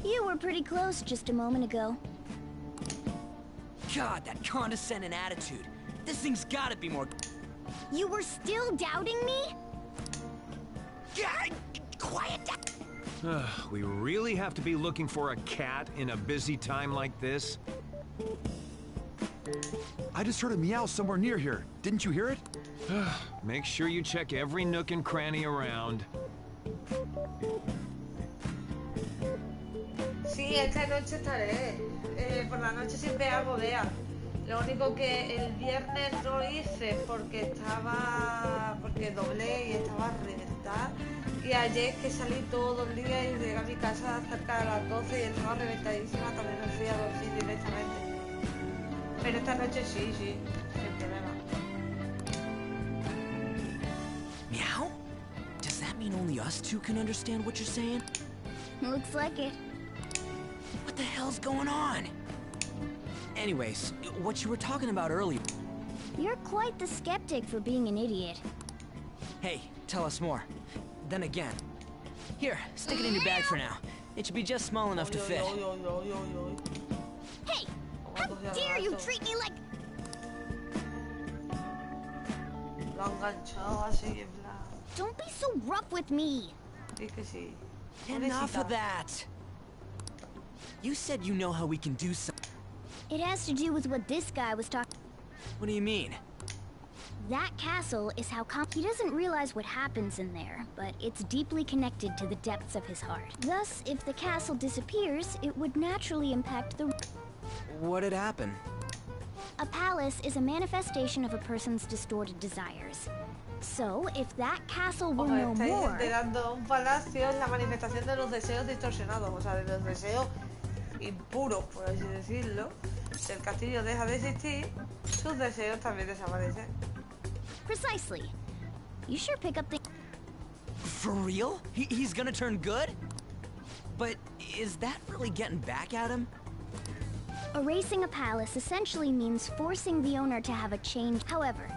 You were pretty close just a moment ago. God, that condescending attitude. This thing's gotta be more... You were still doubting me? God, quiet down! We really have to be looking for a cat in a busy time like this? I just heard a meow somewhere near here. Didn't you hear it? Make sure you check every nook and cranny around. Sí, esta noche estaré. Por la noche siempre hago vea. Lo único que el viernes no hice porque doblé y estaba reventada. Y ayer que salí todo el día y llegué a mi casa cerca de las 12 y estaba reventadísima, también me fui a dormir directamente. Pero esta noche sí, sin problema. Meow? Does that mean only us two can understand what you're saying? Looks like it. What the hell's going on? Anyways, what you were talking about earlier... You're quite the skeptic for being an idiot. Hey, tell us more. Then again. Here, stick it in your bag for now. It should be just small enough to fit. Hey! How dare you treat me like... Don't be so rough with me! Enough of that! You said you know how we can do something. It has to do with what this guy was talking... What do you mean? That castle is how he doesn't realize what happens in there, but it's deeply connected to the depths of his heart. Thus, if the castle disappears, it would naturally impact the... What'd happen? A palace is a manifestation of a person's distorted desires. So, if that castle were no more... Un palacio es la manifestación de los deseos distorsionados, o sea, de los deseos impuros, por así decirlo. Si el castillo deja de existir, sus deseos también desaparecen. Precisely. You sure pick up the... For real? He's gonna turn good? But is that really getting back at him? Erasing a palace essentially means forcing the owner to have a change. However,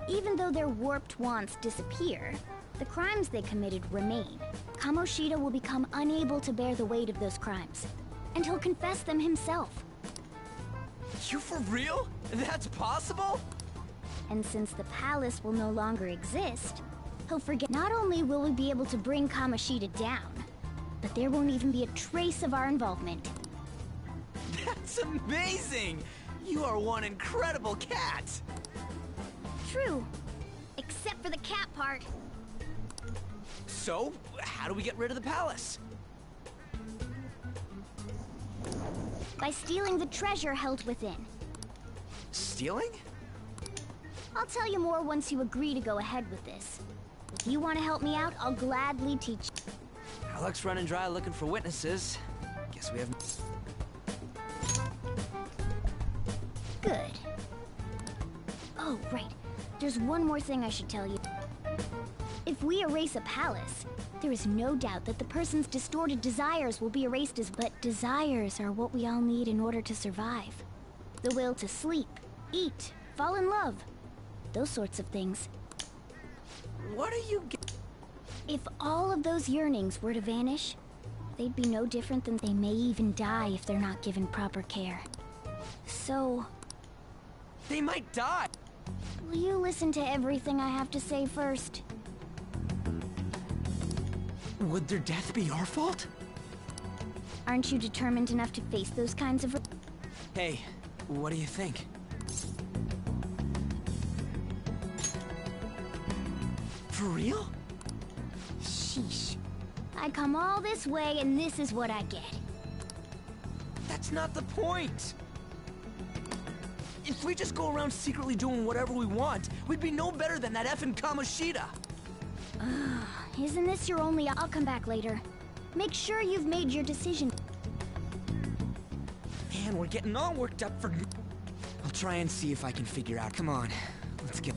even though their warped wants disappear, the crimes they committed remain. Kamoshida will become unable to bear the weight of those crimes, and he'll confess them himself. You for real? That's possible? And since the palace will no longer exist, he'll forget. Not only will we be able to bring Kamoshida down, but there won't even be a trace of our involvement. That's amazing! You are one incredible cat! True. Except for the cat part. So, how do we get rid of the palace? By stealing the treasure held within. Stealing? I'll tell you more once you agree to go ahead with this. If you want to help me out, I'll gladly teach you. Our luck's running dry looking for witnesses. Guess we have... Good. Oh, right. There's one more thing I should tell you. If we erase a palace, there is no doubt that the person's distorted desires will be erased as... But desires are what we all need in order to survive. The will to sleep, eat, fall in love. Those sorts of things. What are you... If all of those yearnings were to vanish, they'd be no different than they may even die if they're not given proper care. So... They might die! Will you listen to everything I have to say first? Would their death be our fault? Aren't you determined enough to face those kinds of... Hey, what do you think? For real? Sheesh. I come all this way and this is what I get. That's not the point. If we just go around secretly doing whatever we want, we'd be no better than that effing Kamoshida. Isn't this your only... I'll come back later. Make sure you've made your decision. Man, we're getting all worked up for... I'll try and see if I can figure out. Come on, let's get...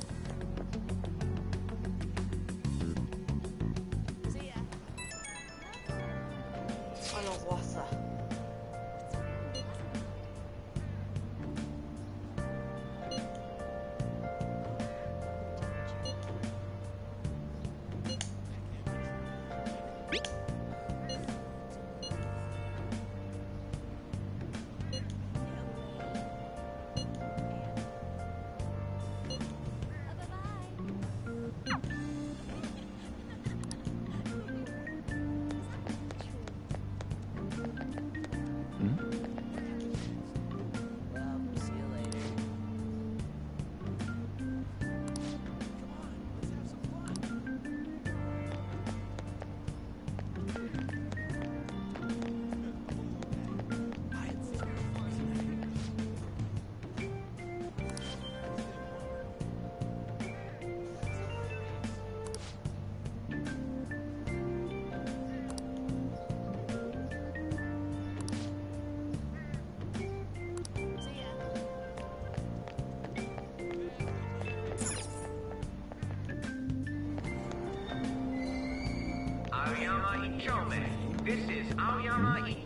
This is 𝐆𝐿𝐼𝐿𝐼.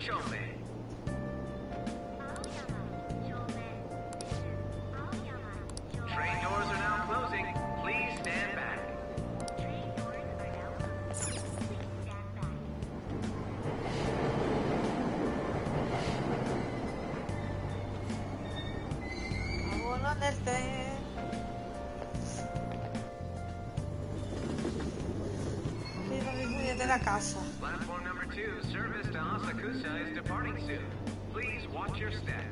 Train doors are now closing. Please stand back. Vámonos del tren. Viva mi puñetera casa. Platform number 2, service to Asakusa is departing soon. Please watch your step.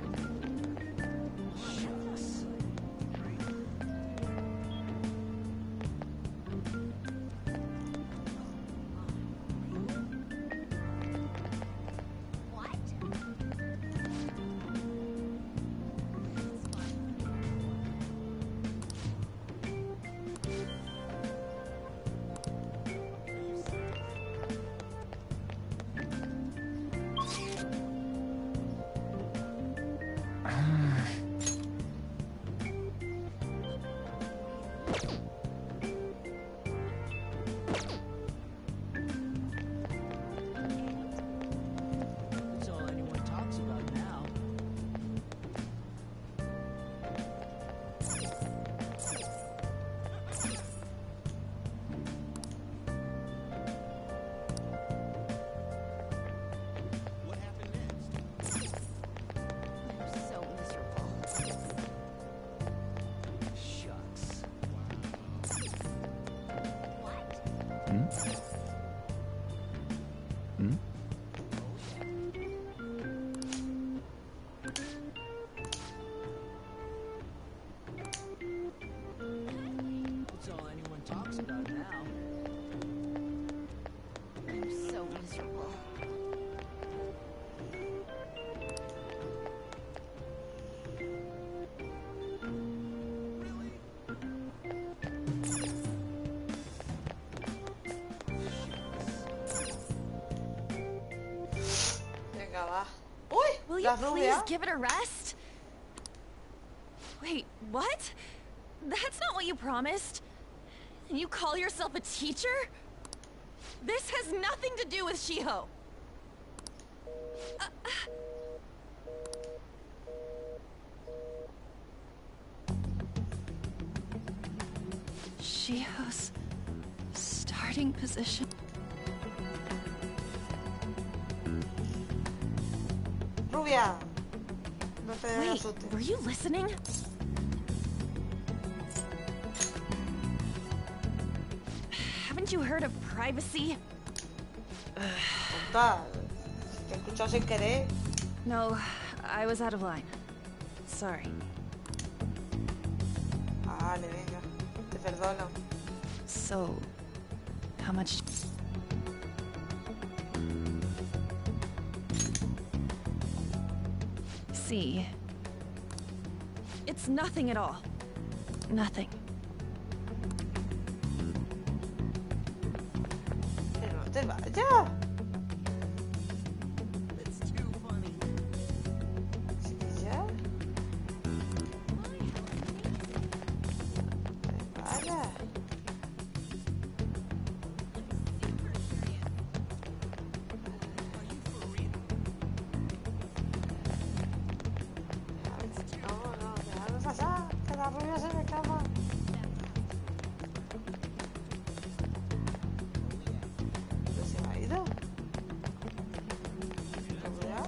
Will you please give it a rest? Wait, what? That's not what you promised. And you call yourself a teacher? This has nothing to do with Shiho. Shiho's starting position. Rubia, no te Wait, were you listening? Haven't you heard of privacy? Tonta, te he escuchado sin querer. No, I was out of line. Sorry. Vale, venga, te perdono. So, how much? see. It's nothing at all. Nothing. Que no te vayas. Chiquilla. Vaya. No, déjame pasar, que la rubia se me escapa. ¿Pero se ha ido? ¿Rubia?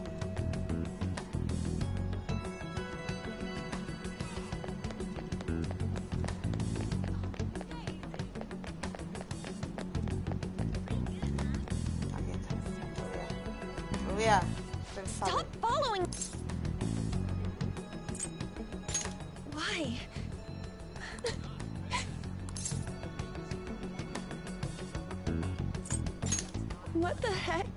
Aquí está, Rubia. Rubia, por favor. Stop following! Why? What the heck?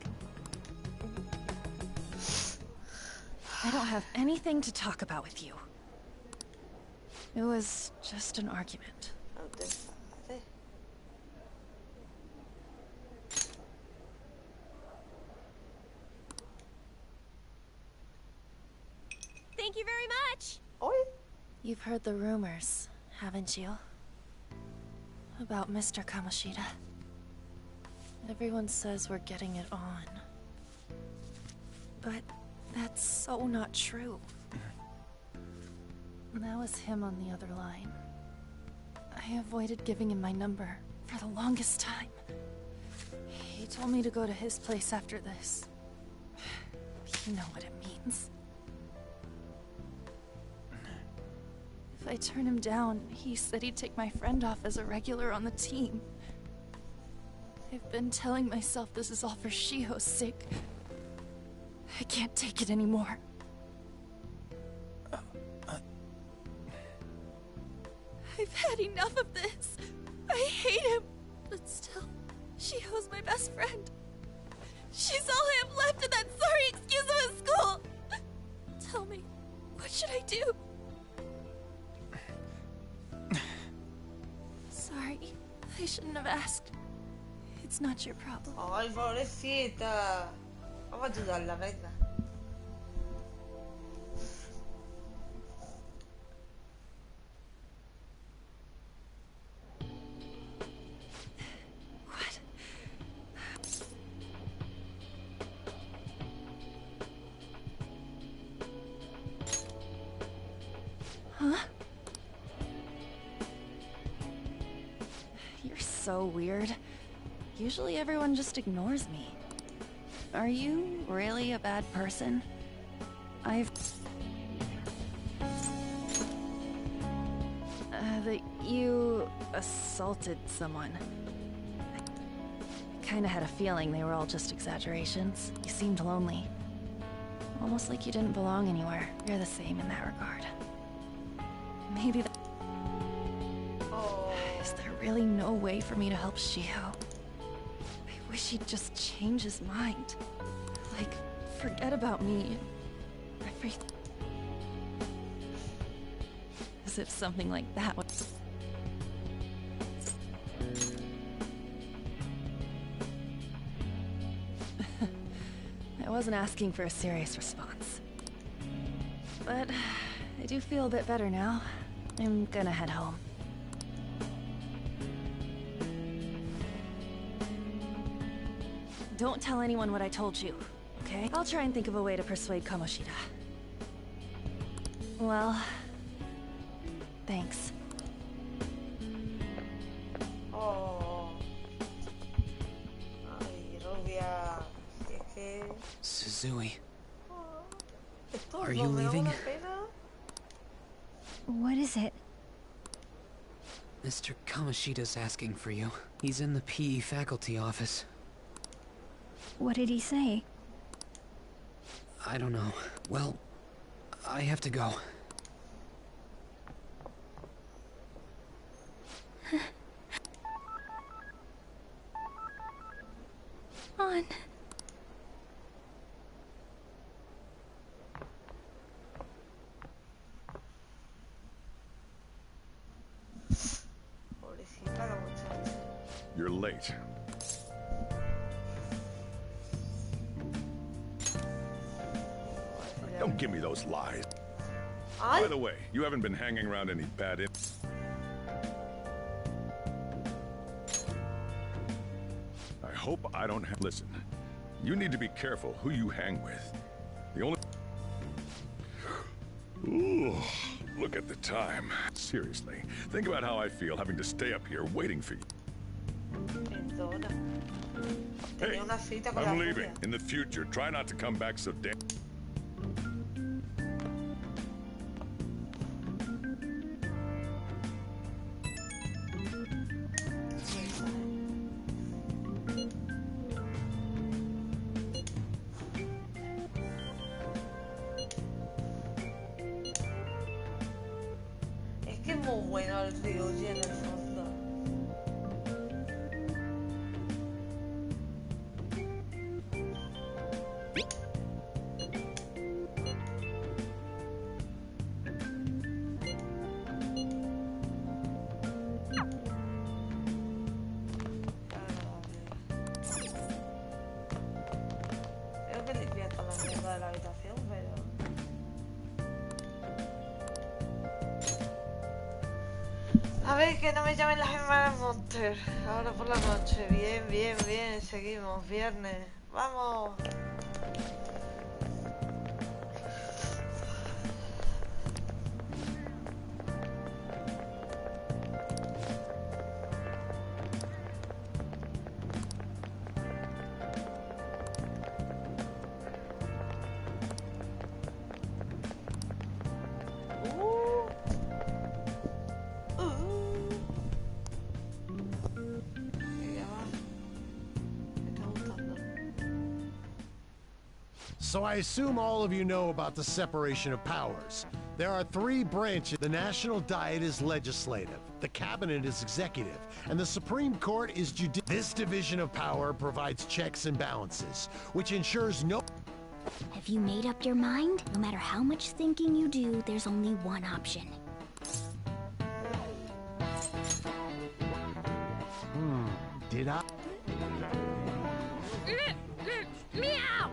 I don't have anything to talk about with you. It was just an argument. No te enfades. Thank you very much! Oi. You've heard the rumors, haven't you? About Mr. Kamoshida. Everyone says we're getting it on. But that's so not true. That was him on the other line. I avoided giving him my number for the longest time. He told me to go to his place after this. You know what it means. If I turn him down, he said he'd take my friend off as a regular on the team. I've been telling myself this is all for Shiho's sake. I can't take it anymore. I've had enough of this. I hate him. But still, Shiho's my best friend. She's all I have left in that sorry excuse of a school. Tell me, what should I do? Sorry, I shouldn't have asked. It's not your problem. Ay, pobrecita. Vamos a ayudarla, venga. What? Huh? You're so weird. Usually everyone just ignores me. Are you really a bad person? That you assaulted someone. I kinda had a feeling they were all just exaggerations. You seemed lonely. Almost like you didn't belong anywhere. You're the same in that regard. Maybe that... Is there really no way for me to help Shiho? I wish he'd just change his mind. Like, forget about me. Everything. As if something like that would... I wasn't asking for a serious response. But I do feel a bit better now. I'm gonna head home. Don't tell anyone what I told you, okay? I'll try and think of a way to persuade Kamoshida. Well, thanks. Oh. Ay, rubia. Es que... Suzui, Esto are no you me da leaving? una pena. What is it? Mr. Kamoshida's asking for you. He's in the PE faculty office. What did he say? I don't know. Well, I have to go. On. Don't give me those lies. Ay. By the way, you haven't been hanging around any bad I hope I don't have... Listen, you need to be careful who you hang with. The only... Ooh, look at the time. Seriously, think about how I feel having to stay up here waiting for you. Hey, I'm leaving. In the future, try not to come back so damn... Es que es muy bueno el Ryuji en el fondo. Creo que limpia toda la mierda de la habitación, pero... A ver, que no me llamen las hermanas Monter. Ahora por la noche. Bien, bien, bien. Seguimos. Viernes. ¡Vamos! So I assume all of you know about the separation of powers. There are three branches. The National Diet is legislative, the Cabinet is executive, and the Supreme Court is judicial. This division of power provides checks and balances, which ensures no... Have you made up your mind? No matter how much thinking you do, there's only one option. Did I? Meow!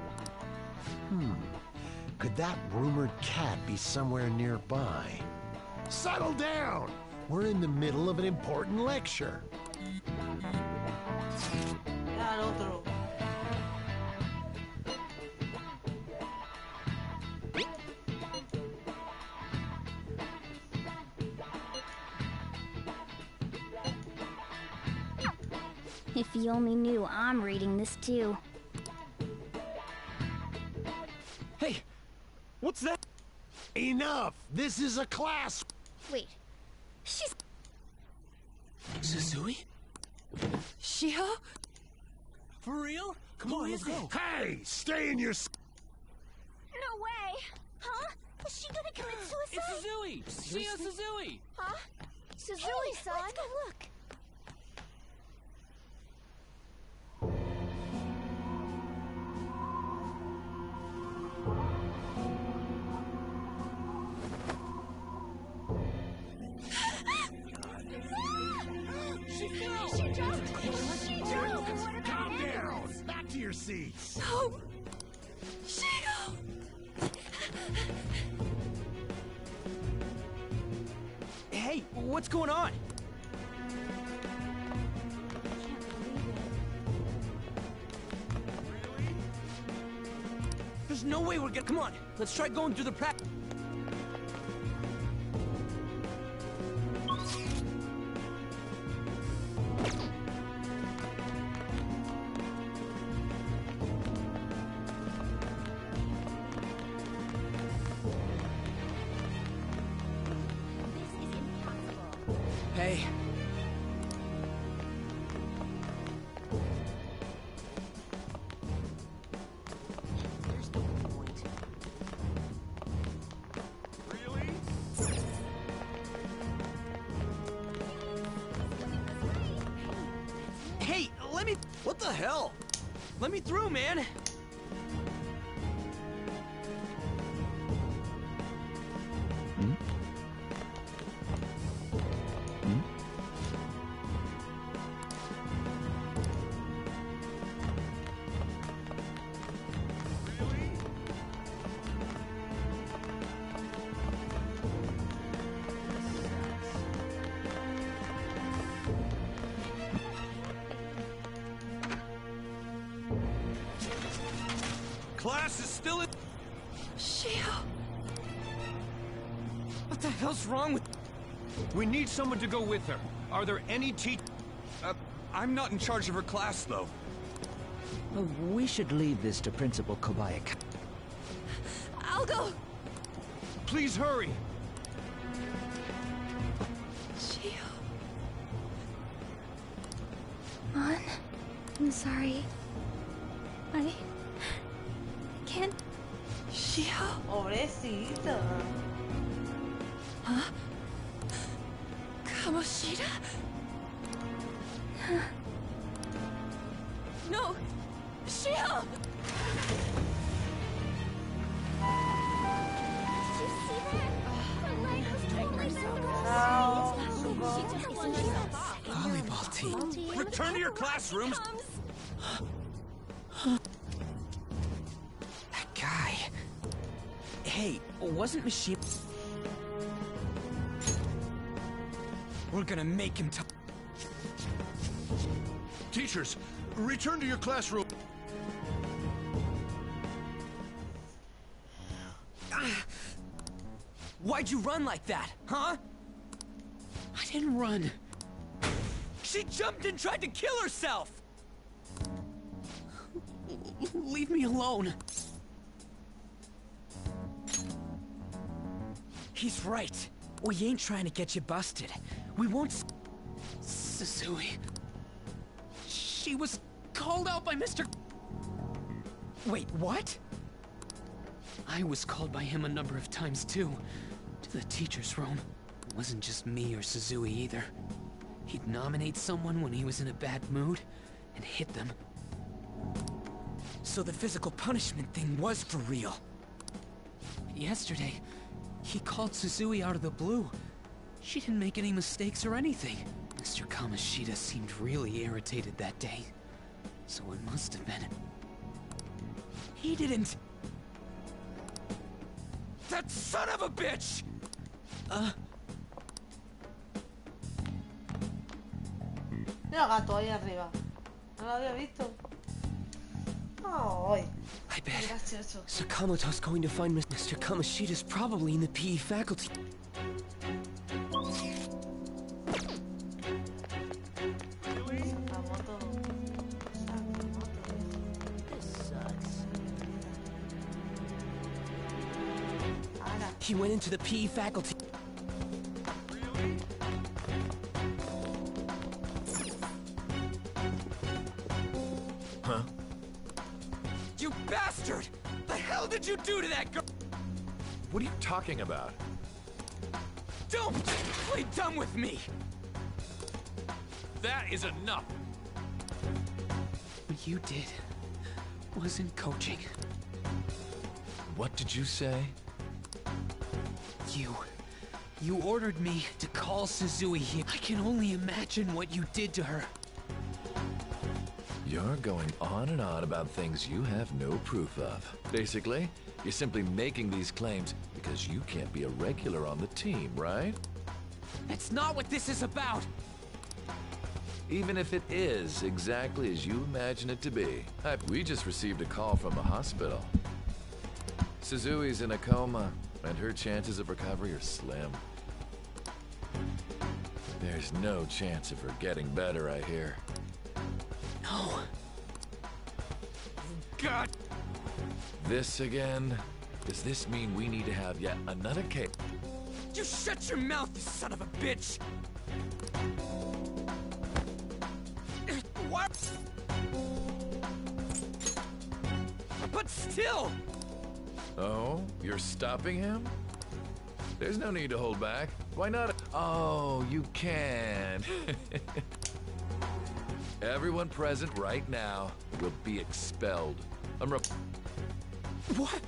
Could that rumored cat be somewhere nearby? Settle down! We're in the middle of an important lecture. Ya, el otro. If you only knew I'm reading this too. Hey, what's that? Enough! This is a class! Wait, she's... Suzui? Shiho? For real? Come on, let's go. Hey! Stay in your... No way! Huh? Is she gonna commit suicide? It's Suzui! Shio Suzui! Huh? Suzui-san? Let's go look. Calm down! Back to your seats! Oh! Shiho! Hey, what's going on? There's no way we're gonna... Come on, let's try going through the practice. Hey. Hey, let me... What the hell? Let me through, man! class is still in... Shio! What the hell's wrong with... We need someone to go with her. Are there any I'm not in charge of her class, though. Well, we should leave this to Principal Kobayaka. I'll go! Please hurry! Shio... Mon, I'm sorry. I can't... Shio... Pobrecito. Huh? Kamoshida? No! Shio! Volleyball team. Return to your classrooms! That guy... Hey, wasn't Machine... We're gonna make him talk. Teachers, return to your classroom. Why'd you run like that, huh? I didn't run. She jumped and tried to kill herself! Leave me alone. He's right. We ain't trying to get you busted. We won't... Suzui. She was called out by Mr. Wait, what? I was called by him a number of times, too. To the teacher's room. It wasn't just me or Suzui either. He'd nominate someone when he was in a bad mood, and hit them. So the physical punishment thing was for real. Yesterday, he called Suzui out of the blue. She didn't make any mistakes or anything. Mr. Kamoshida seemed really irritated that day. So it must have been... He didn't... That son of a bitch! Mira el gato ahí arriba. No lo había visto. Ay. I bet Gracioso. Sakamoto's going to find Mr. Kamoshida's probably in the PE faculty. He went into the PE faculty. Huh? You bastard! The hell did you do to that girl? What are you talking about? Don't play dumb with me! That is enough! What you did wasn't coaching. What did you say? You ordered me to call Suzui here. I can only imagine what you did to her. You're going on and on about things you have no proof of. Basically, you're simply making these claims because you can't be a regular on the team, right? That's not what this is about! Even if it is exactly as you imagine it to be. We just received a call from the hospital. Suzui's in a coma, and her chances of recovery are slim. There's no chance of her getting better, I hear. No. God! This again? Does this mean we need to have yet another case? You shut your mouth, you son of a bitch! What? But still! Oh, you're stopping him? There's no need to hold back. Why not? Oh, you can. Everyone present right now will be expelled. What?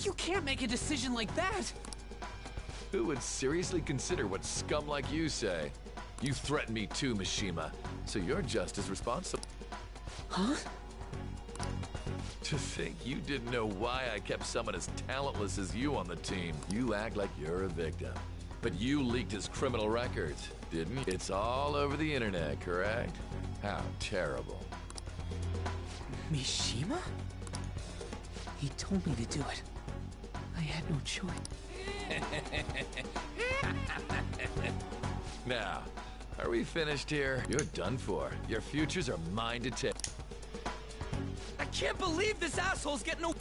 You can't make a decision like that! Who would seriously consider what scum like you say? You threatened me too, Mishima, so you're just as responsible. Huh? To think you didn't know why I kept someone as talentless as you on the team. You act like you're a victim. But you leaked his criminal records, didn't you? It's all over the internet, correct? How terrible. Mishima? He told me to do it. I had no choice. Now, are we finished here? You're done for. Your futures are mine to take. I can't believe this asshole's getting a...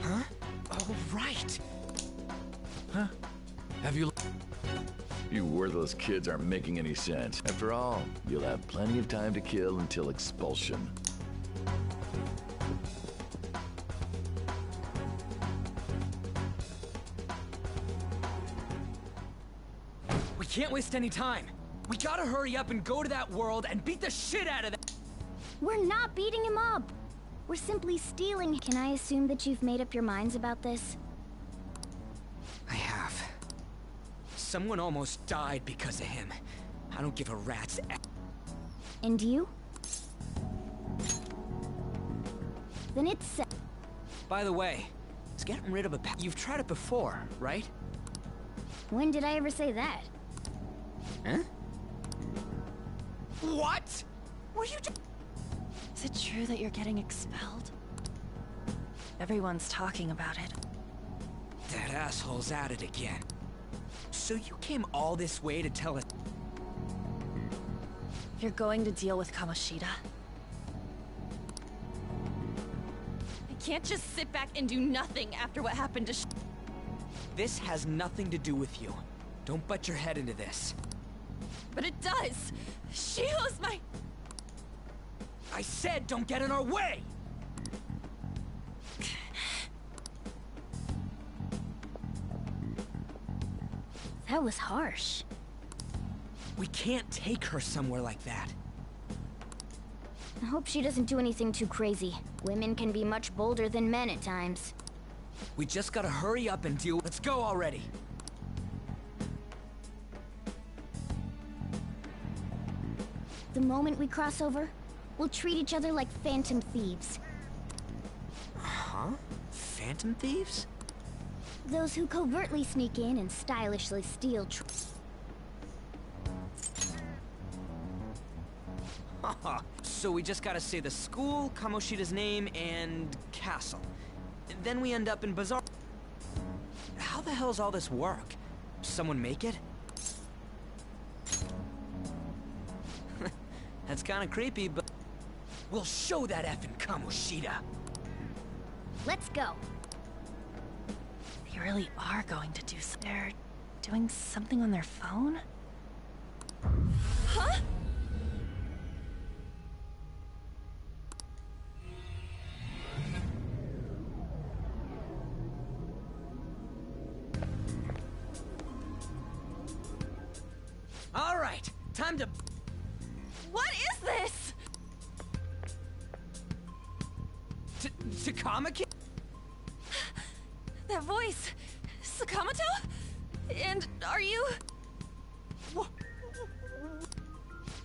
Huh? Oh, right. Huh? Have you... You worthless kids aren't making any sense. After all, you'll have plenty of time to kill until expulsion. We can't waste any time. We gotta hurry up and go to that world and beat the shit out of that. We're not beating him up. We're simply stealing. Can I assume that you've made up your minds about this? I have. Someone almost died because of him. I don't give a rat's ass. And you? Then it's... By the way, it's getting rid of a... You've tried it before, right? When did I ever say that? Huh? What? What are you doing? Is it true that you're getting expelled? Everyone's talking about it. That asshole's at it again. So you came all this way to tell us... You're going to deal with Kamoshida. I can't just sit back and do nothing after what happened to This has nothing to do with you. Don't butt your head into this. But it does! Shio's my... I said don't get in our way! That was harsh. We can't take her somewhere like that. I hope she doesn't do anything too crazy. Women can be much bolder than men at times. We just gotta hurry up and deal. Let's go already. The moment we cross over, we'll treat each other like phantom thieves. Huh? Phantom thieves? Those who covertly sneak in and stylishly steal So we just gotta say the school, Kamoshida's name, and castle. Then we end up in Bazaar. How the hell's all this work? Someone make it? That's kinda creepy, but... We'll show that effing Kamoshida! Let's go! They really are going to do something. They're doing something on their phone? Huh? All right, time to... What is this? Takamaki? That voice... Sakamoto? And are you...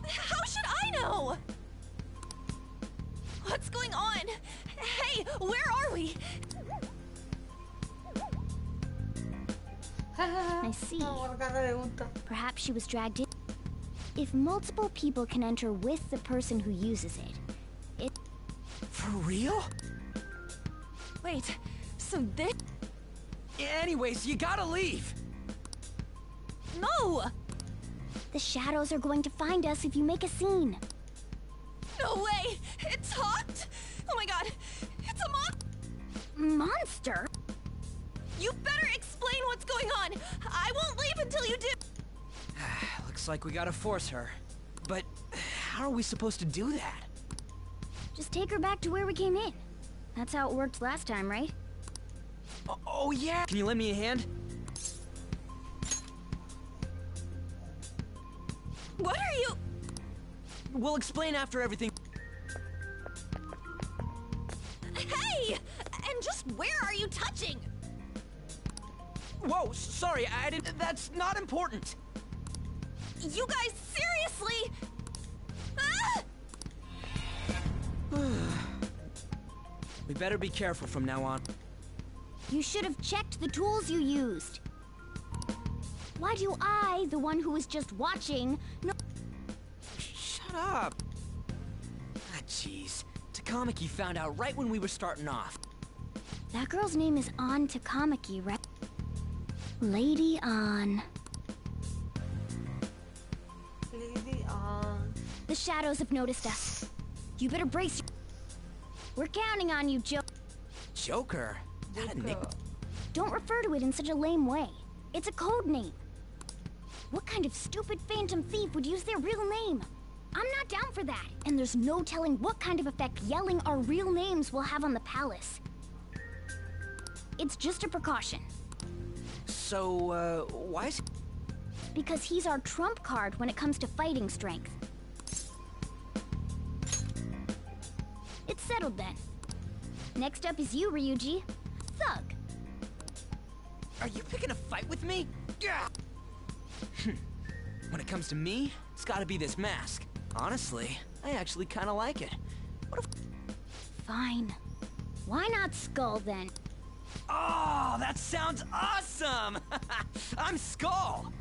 How should I know? What's going on? Hey, where are we? I see. Perhaps she was dragged in. If multiple people can enter with the person who uses it... For real? Wait, so this... Anyways, you gotta leave! No! The shadows are going to find us if you make a scene. No way! It talked? Oh my god! It's a monster? You better explain what's going on! I won't leave until you do! Looks like we gotta force her. But how are we supposed to do that? Just take her back to where we came in. That's how it worked last time, right? Oh yeah! Can you lend me a hand? What are you... We'll explain after everything... Hey! And just where are you touching? Whoa, sorry, I didn't... That's not important! You guys, seriously? Ah! We better be careful from now on. You should have checked the tools you used. Why do I, the one who was just watching, know... Shut up! Jeez. 𝐼𝐸𝐽 found out right when we were starting off. That girl's name is An 𝐼𝐸𝐽, right? Lady An. Lady An. The shadows have noticed us. You better brace. We're counting on you, Joker. Joker? That a nick? Don't refer to it in such a lame way. It's a code name. What kind of stupid phantom thief would use their real name? I'm not down for that. And there's no telling what kind of effect yelling our real names will have on the palace. It's just a precaution. So, why is... Because he's our trump card when it comes to fighting strength. It's settled then. Next up is you, Ryuji. Thug. Are you picking a fight with me? When it comes to me, it's gotta be this mask. Honestly, I actually kinda like it. What if... Fine. Why not Skull then? Oh, that sounds awesome! I'm Skull!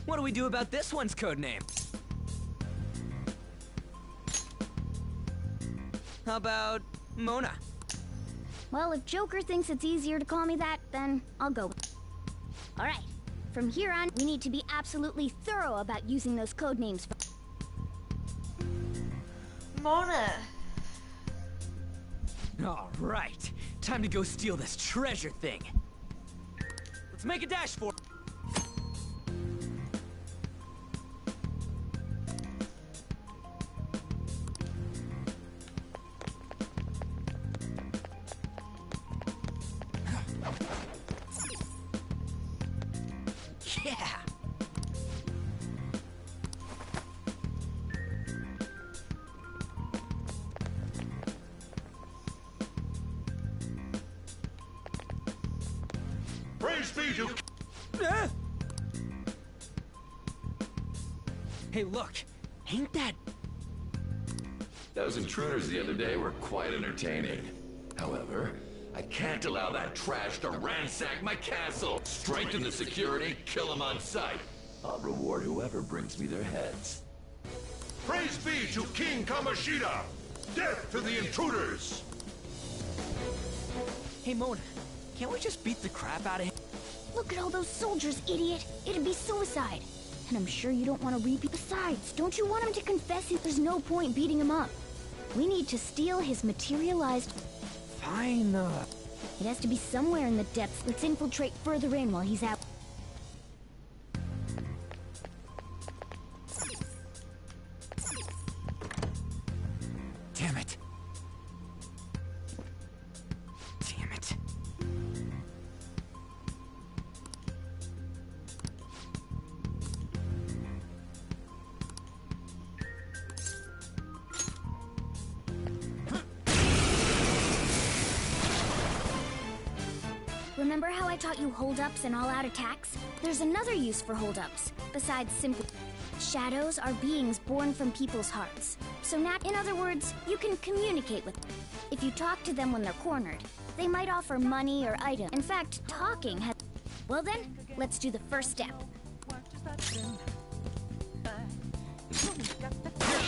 What do we do about this one's codename? How about Mona? Well, if Joker thinks it's easier to call me that, then I'll go. Alright, from here on, we need to be absolutely thorough about using those code names. Mona. Alright, time to go steal this treasure thing. Let's make a dash for it. Yeah! Praise be to... Hey, look! Ain't that... Those intruders the other day were quite entertaining. However, I can't allow that trash to ransack my castle. Strengthen the security, kill them on sight. I'll reward whoever brings me their heads. Praise be to King Kamoshida! Death to the intruders! Hey, Mona, can't we just beat the crap out of him? Look at all those soldiers, idiot! It'd be suicide. And I'm sure you don't want to repeat. Besides, don't you want him to confess? There's no point beating him up. We need to steal his materialized... Fine, It has to be somewhere in the depths. Let's infiltrate further in while he's out. Damn it. Damn it. Remember how I taught you hold-ups and all-out attacks? There's another use for hold-ups, besides simply... Shadows are beings born from people's hearts. So now, in other words, you can communicate with them. If you talk to them when they're cornered, they might offer money or items. In fact, talking has... Well then, let's do the first step.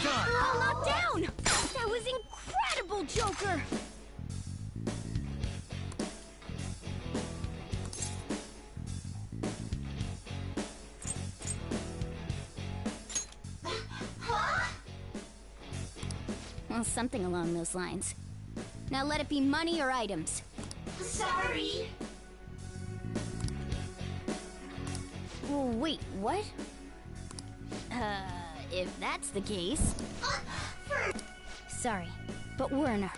We're all locked down! That was incredible, Joker! Well, something along those lines. Now let it be money or items. Sorry. Oh, wait, what? If that's the case... Sorry, but we're in a...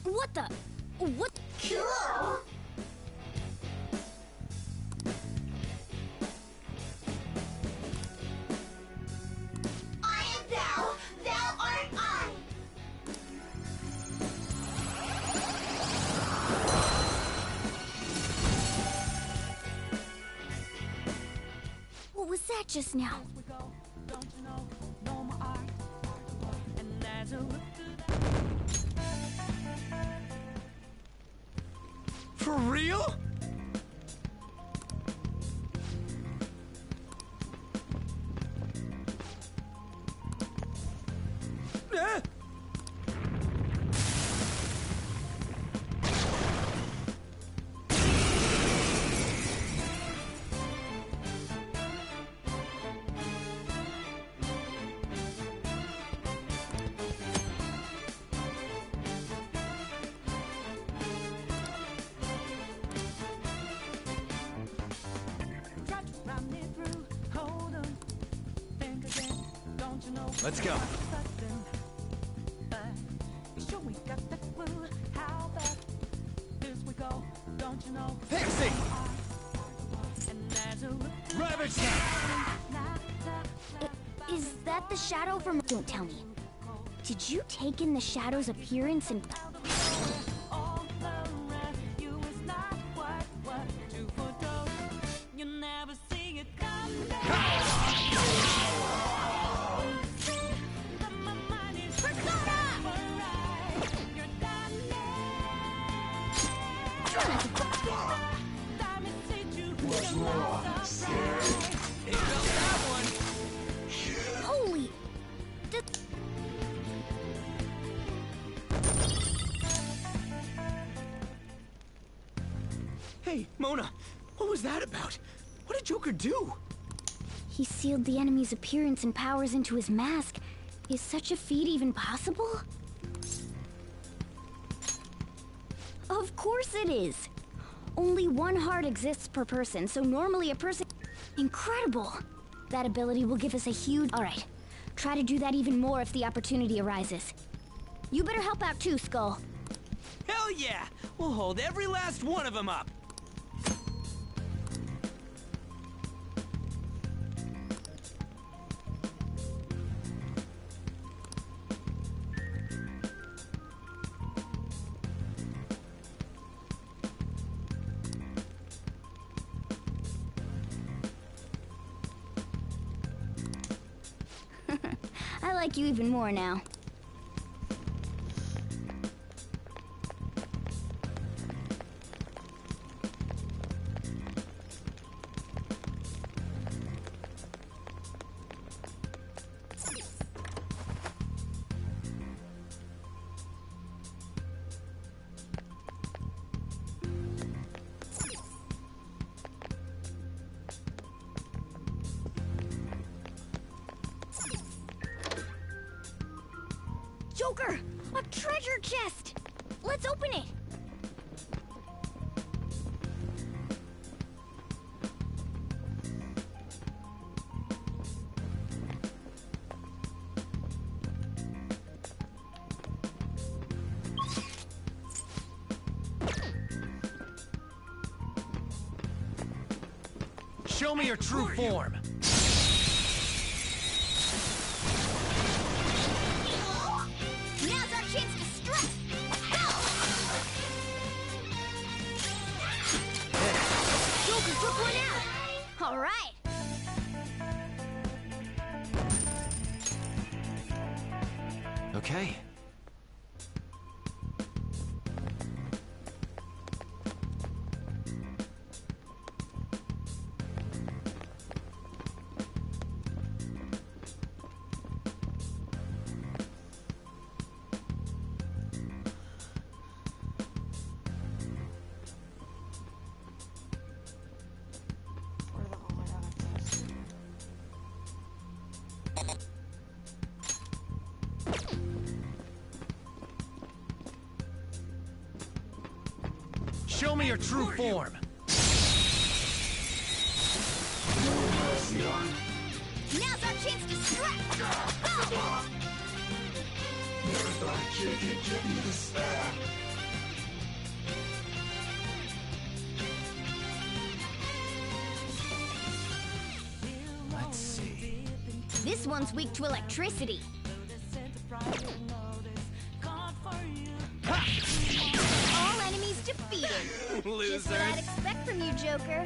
What the? What? Cool. I am thou, thou art I. What was that just now? For real? Let's go. Pixie! Ravage Is that the shadow from... Don't tell me. Did you take in the shadow's appearance and... Holy... Hey, Mona, what was that about? What did Joker do? He sealed the enemy's appearance and powers into his mask. Is such a feat even possible? Of course it is! Only one heart exists per person, so normally a person... Incredible! That ability will give us a huge... Alright, try to do that even more if the opportunity arises. You better help out too, Skull. Hell yeah! We'll hold every last one of them up! I like you even more now. Joker! A treasure chest! Let's open it! Show me your true form! Now's our chance to strike! Joker took one out! Alright! Okay. Show me your true form! Now's our chance to strike! Let's see. This one's weak to electricity. All enemies defeated. Losers. Just what I'd expect from you, Joker.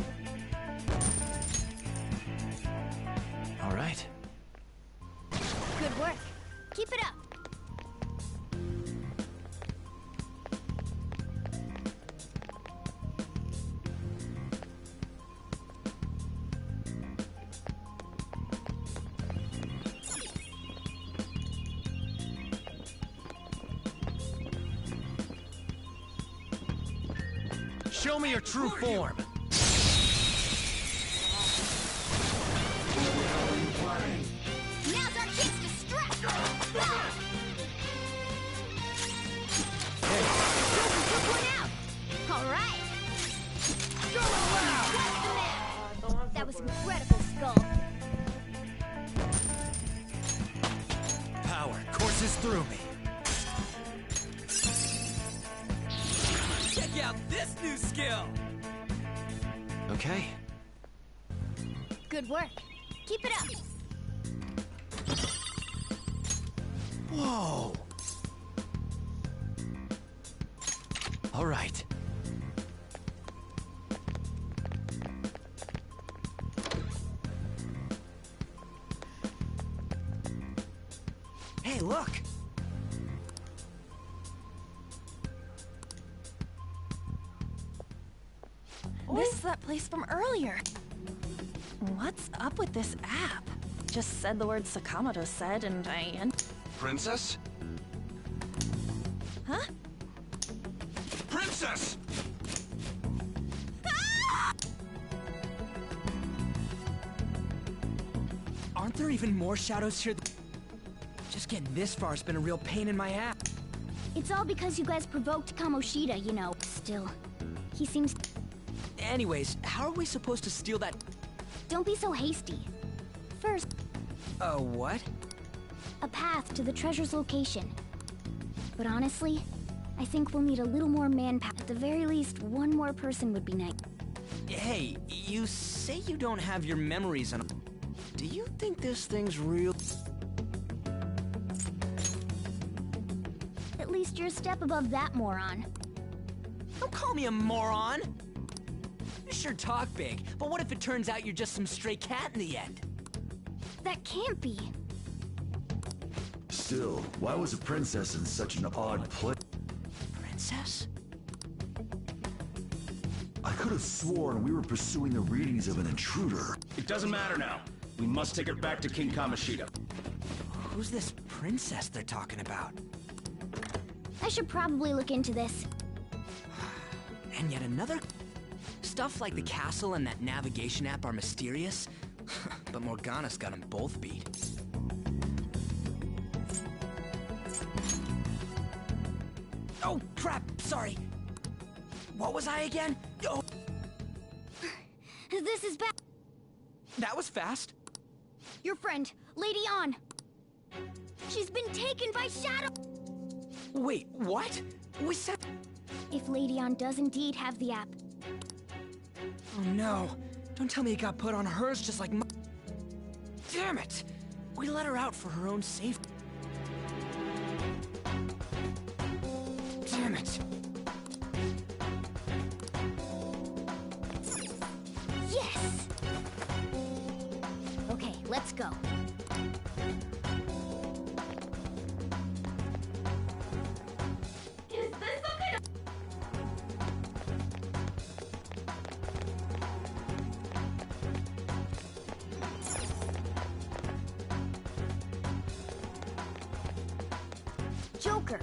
All right. Good work. Keep it up. Show me your true form. Now's our chance to strike! Hey. Joker took one out! Alright! That was incredible, Skull. Power courses through me. Check out this new skill! Okay. Good work. Keep it up. Whoa! All right. Hey, look! This is that place from earlier. What's up with this app? Just said the word Sakamoto said, and I Princess? Huh? Princess! Aren't there even more shadows here? Just getting this far has been a real pain in my ass. It's all because you guys provoked Kamoshida, you know. Still, he seems... Anyways, how are we supposed to steal that? Don't be so hasty. First... What? A path to the treasure's location. But honestly, I think we'll need a little more manpower. At the very least, one more person would be nice. Hey, you say you don't have your memories on... Do you think this thing's real? At least you're a step above that moron. Don't call me a moron! You sure talk big, but what if it turns out you're just some stray cat in the end? That can't be. Still, why was a princess in such an odd place? Princess? I could have sworn we were pursuing the readings of an intruder. It doesn't matter now. We must take her back to King Kamoshida. Who's this princess they're talking about? I should probably look into this. And yet another... Stuff like the castle and that navigation app are mysterious, but Morgana's got them both beat. Oh, crap! Sorry! What was I again? Oh! This is bad. That was fast. Your friend, Lady On. She's been taken by Shadow. Wait, what? We said... If Lady On does indeed have the app. Oh no. Don't tell me it got put on hers just like my... Damn it! We let her out for her own safety. Damn it. Yes! Okay, let's go. Is this some kind of... Joker.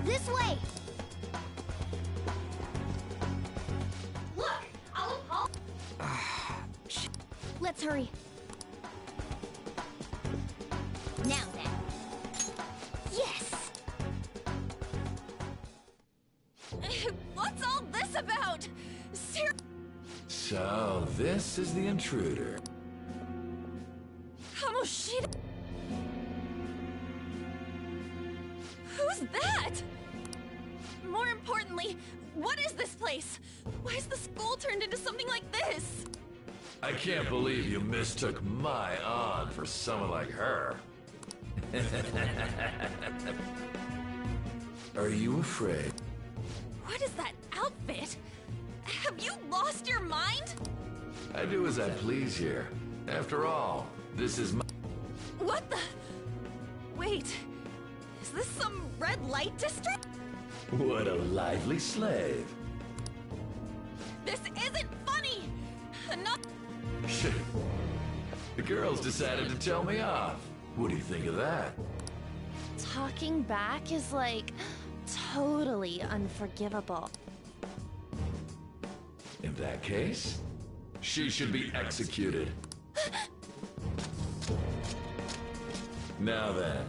This way! Look! I'll apologize. Let's hurry. Now then. Yes! What's all this about? So, this is the intruder. Kamoshida? Who's that? More importantly, what is this place? Why is the school turned into something like this? I can't believe you mistook my aunt for someone like her. Are you afraid? What is that outfit? Have you lost your mind? I do as I please here. After all, this is my... What the? Wait, is this some red light district? What a lively slave. This isn't funny! Enough! The girls decided to tell me off. What do you think of that? Talking back is like totally unforgivable. In that case, she should be executed. Now then,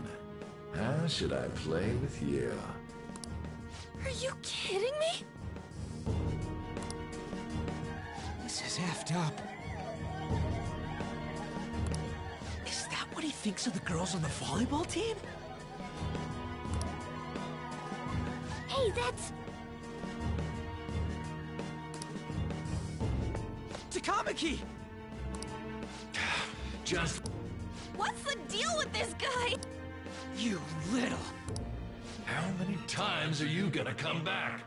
how should I play with you? Are you kidding me? This is effed up. Is that what he thinks of the girls on the volleyball team? Hey, that's... 𝐼𝐸𝐸𝐸! Just... What's the deal with this guy? You little... How many times are you gonna come back?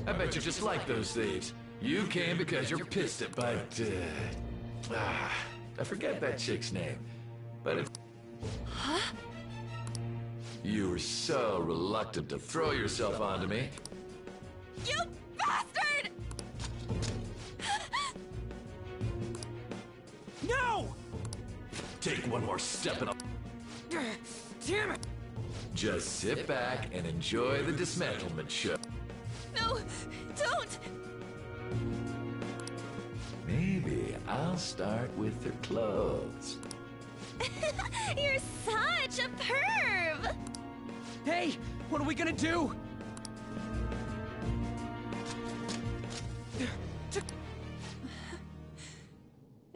I bet you just like those thieves. You came because you're pissed at I forget that chick's name. But it... Huh? You were so reluctant to throw yourself onto me. You bastard! No! Take one more step and I'll... Damn it! Just sit back and enjoy the dismantlement show. No, don't! Maybe I'll start with their clothes. You're such a perv! Hey, what are we gonna do?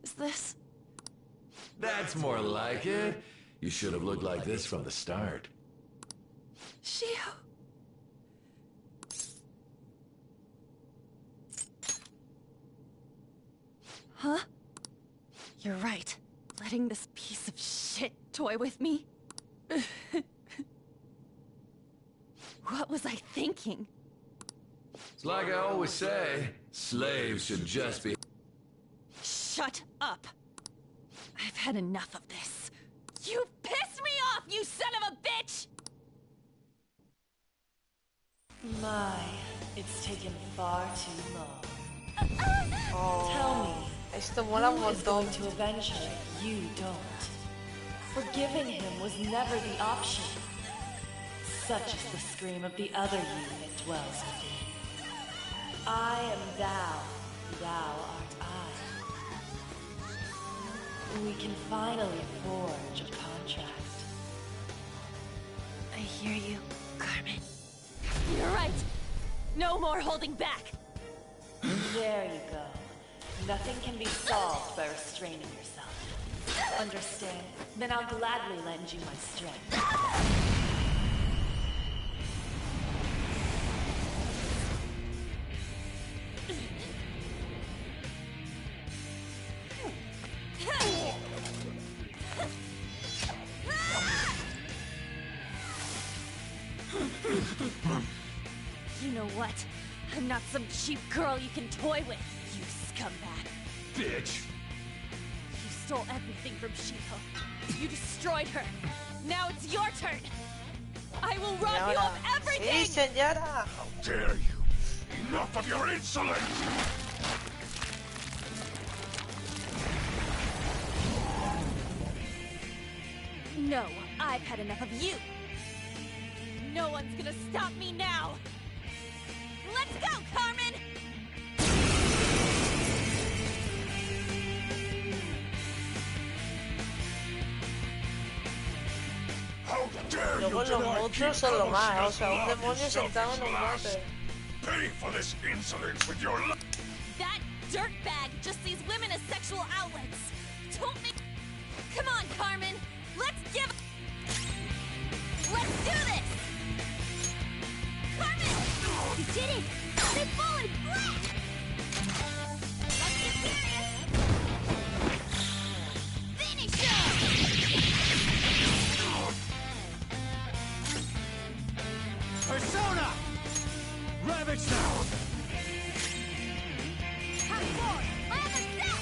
Is this... That's more like it. You should have looked like this from the start. Shio... Huh? You're right. Letting this piece of shit toy with me? What was I thinking? It's like I always say, slaves should just be... Shut up! I've had enough of this. You pissed me off, you son of a bitch! My, it's taken far too long. Tell me, Esto mola un who is montón. going to avenge her if you don't? Forgiving him was never the option. Such is the scream of the other you that dwells within. I am thou, thou art I. We can finally forge a contract. I hear you, Carmen. You're right. No more holding back. There you go. Nothing can be solved by restraining yourself. Understand? Then I'll gladly lend you my strength. You know what? I'm not some cheap girl you can toy with, you scumbag. Bitch! You stole everything from Shiko. You destroyed her. Now it's your turn. I will rob you of everything! Sí, señora. How dare you! Enough of your insolence! No, I've had enough of you. No one's gonna stop me now. Let's go, Carmen! How dare you Luego los deny monstruos son lo más, o Kid sea, un Kamoshira's demonio love sentado en himself un as bote. Pay for this insolence with your life! That dirtbag just sees women as sexual outlets. Don't make... Come on, Carmen. Let's give... Let's do this! Carmen! You did it! They've fallen flat! Let's get serious! Finish him! Persona! Ravage now! Have more! I have a step!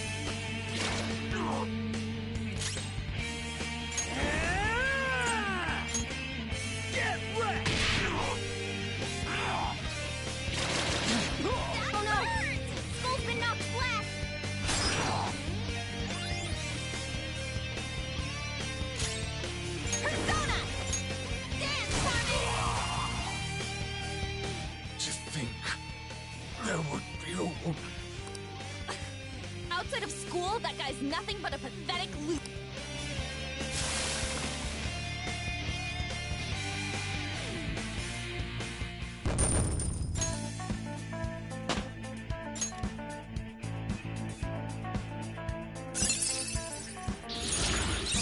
school, that guy's nothing but a pathetic loser.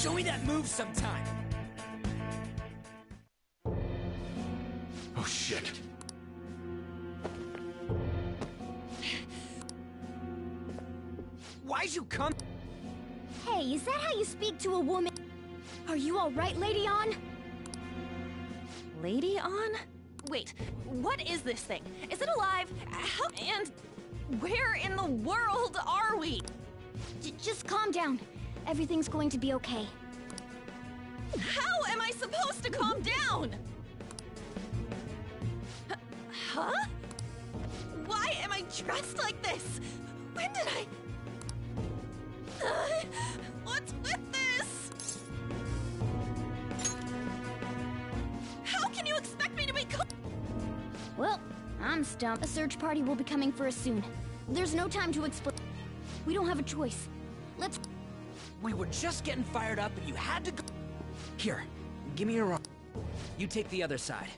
Show me that move sometime! Oh shit. Why'd you come? Hey, is that how you speak to a woman? Are you alright, Lady On? Lady On? Wait, what is this thing? Is it alive? How and where in the world are we? Just calm down. Everything's going to be okay. How am I supposed to calm down? Huh? Why am I dressed like this? When did I... what's with this? How can you expect me to be Well, I'm stumped. A search party will be coming for us soon. There's no time to explain. We don't have a choice. Let's... We were just getting fired up and you had to go... Here, give me your arm. You take the other side.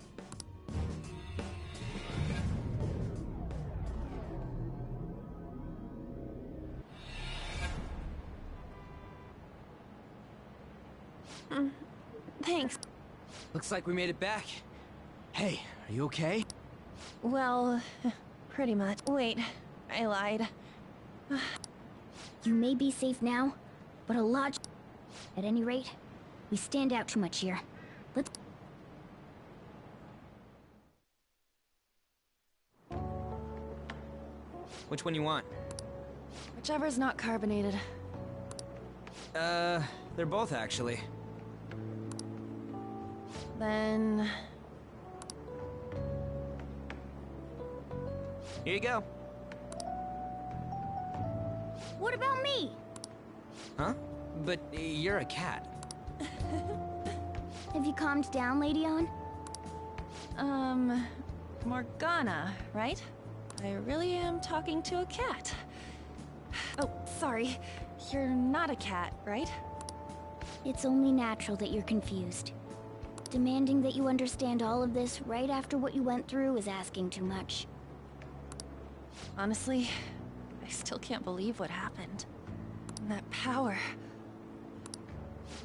Thanks. Looks like we made it back. Hey, are you okay? Well, pretty much. Wait, I lied. You may be safe now, but a lot... At any rate, we stand out too much here. Let's... Which one you want? Whichever's not carbonated. They're both actually. Then... Here you go. What about me? Huh? But you're a cat. Have you calmed down, Lady On? Morgana, right? I really am talking to a cat. Oh, sorry. You're not a cat, right? It's only natural that you're confused. Demanding that you understand all of this right after what you went through is asking too much. Honestly, I still can't believe what happened. And that power.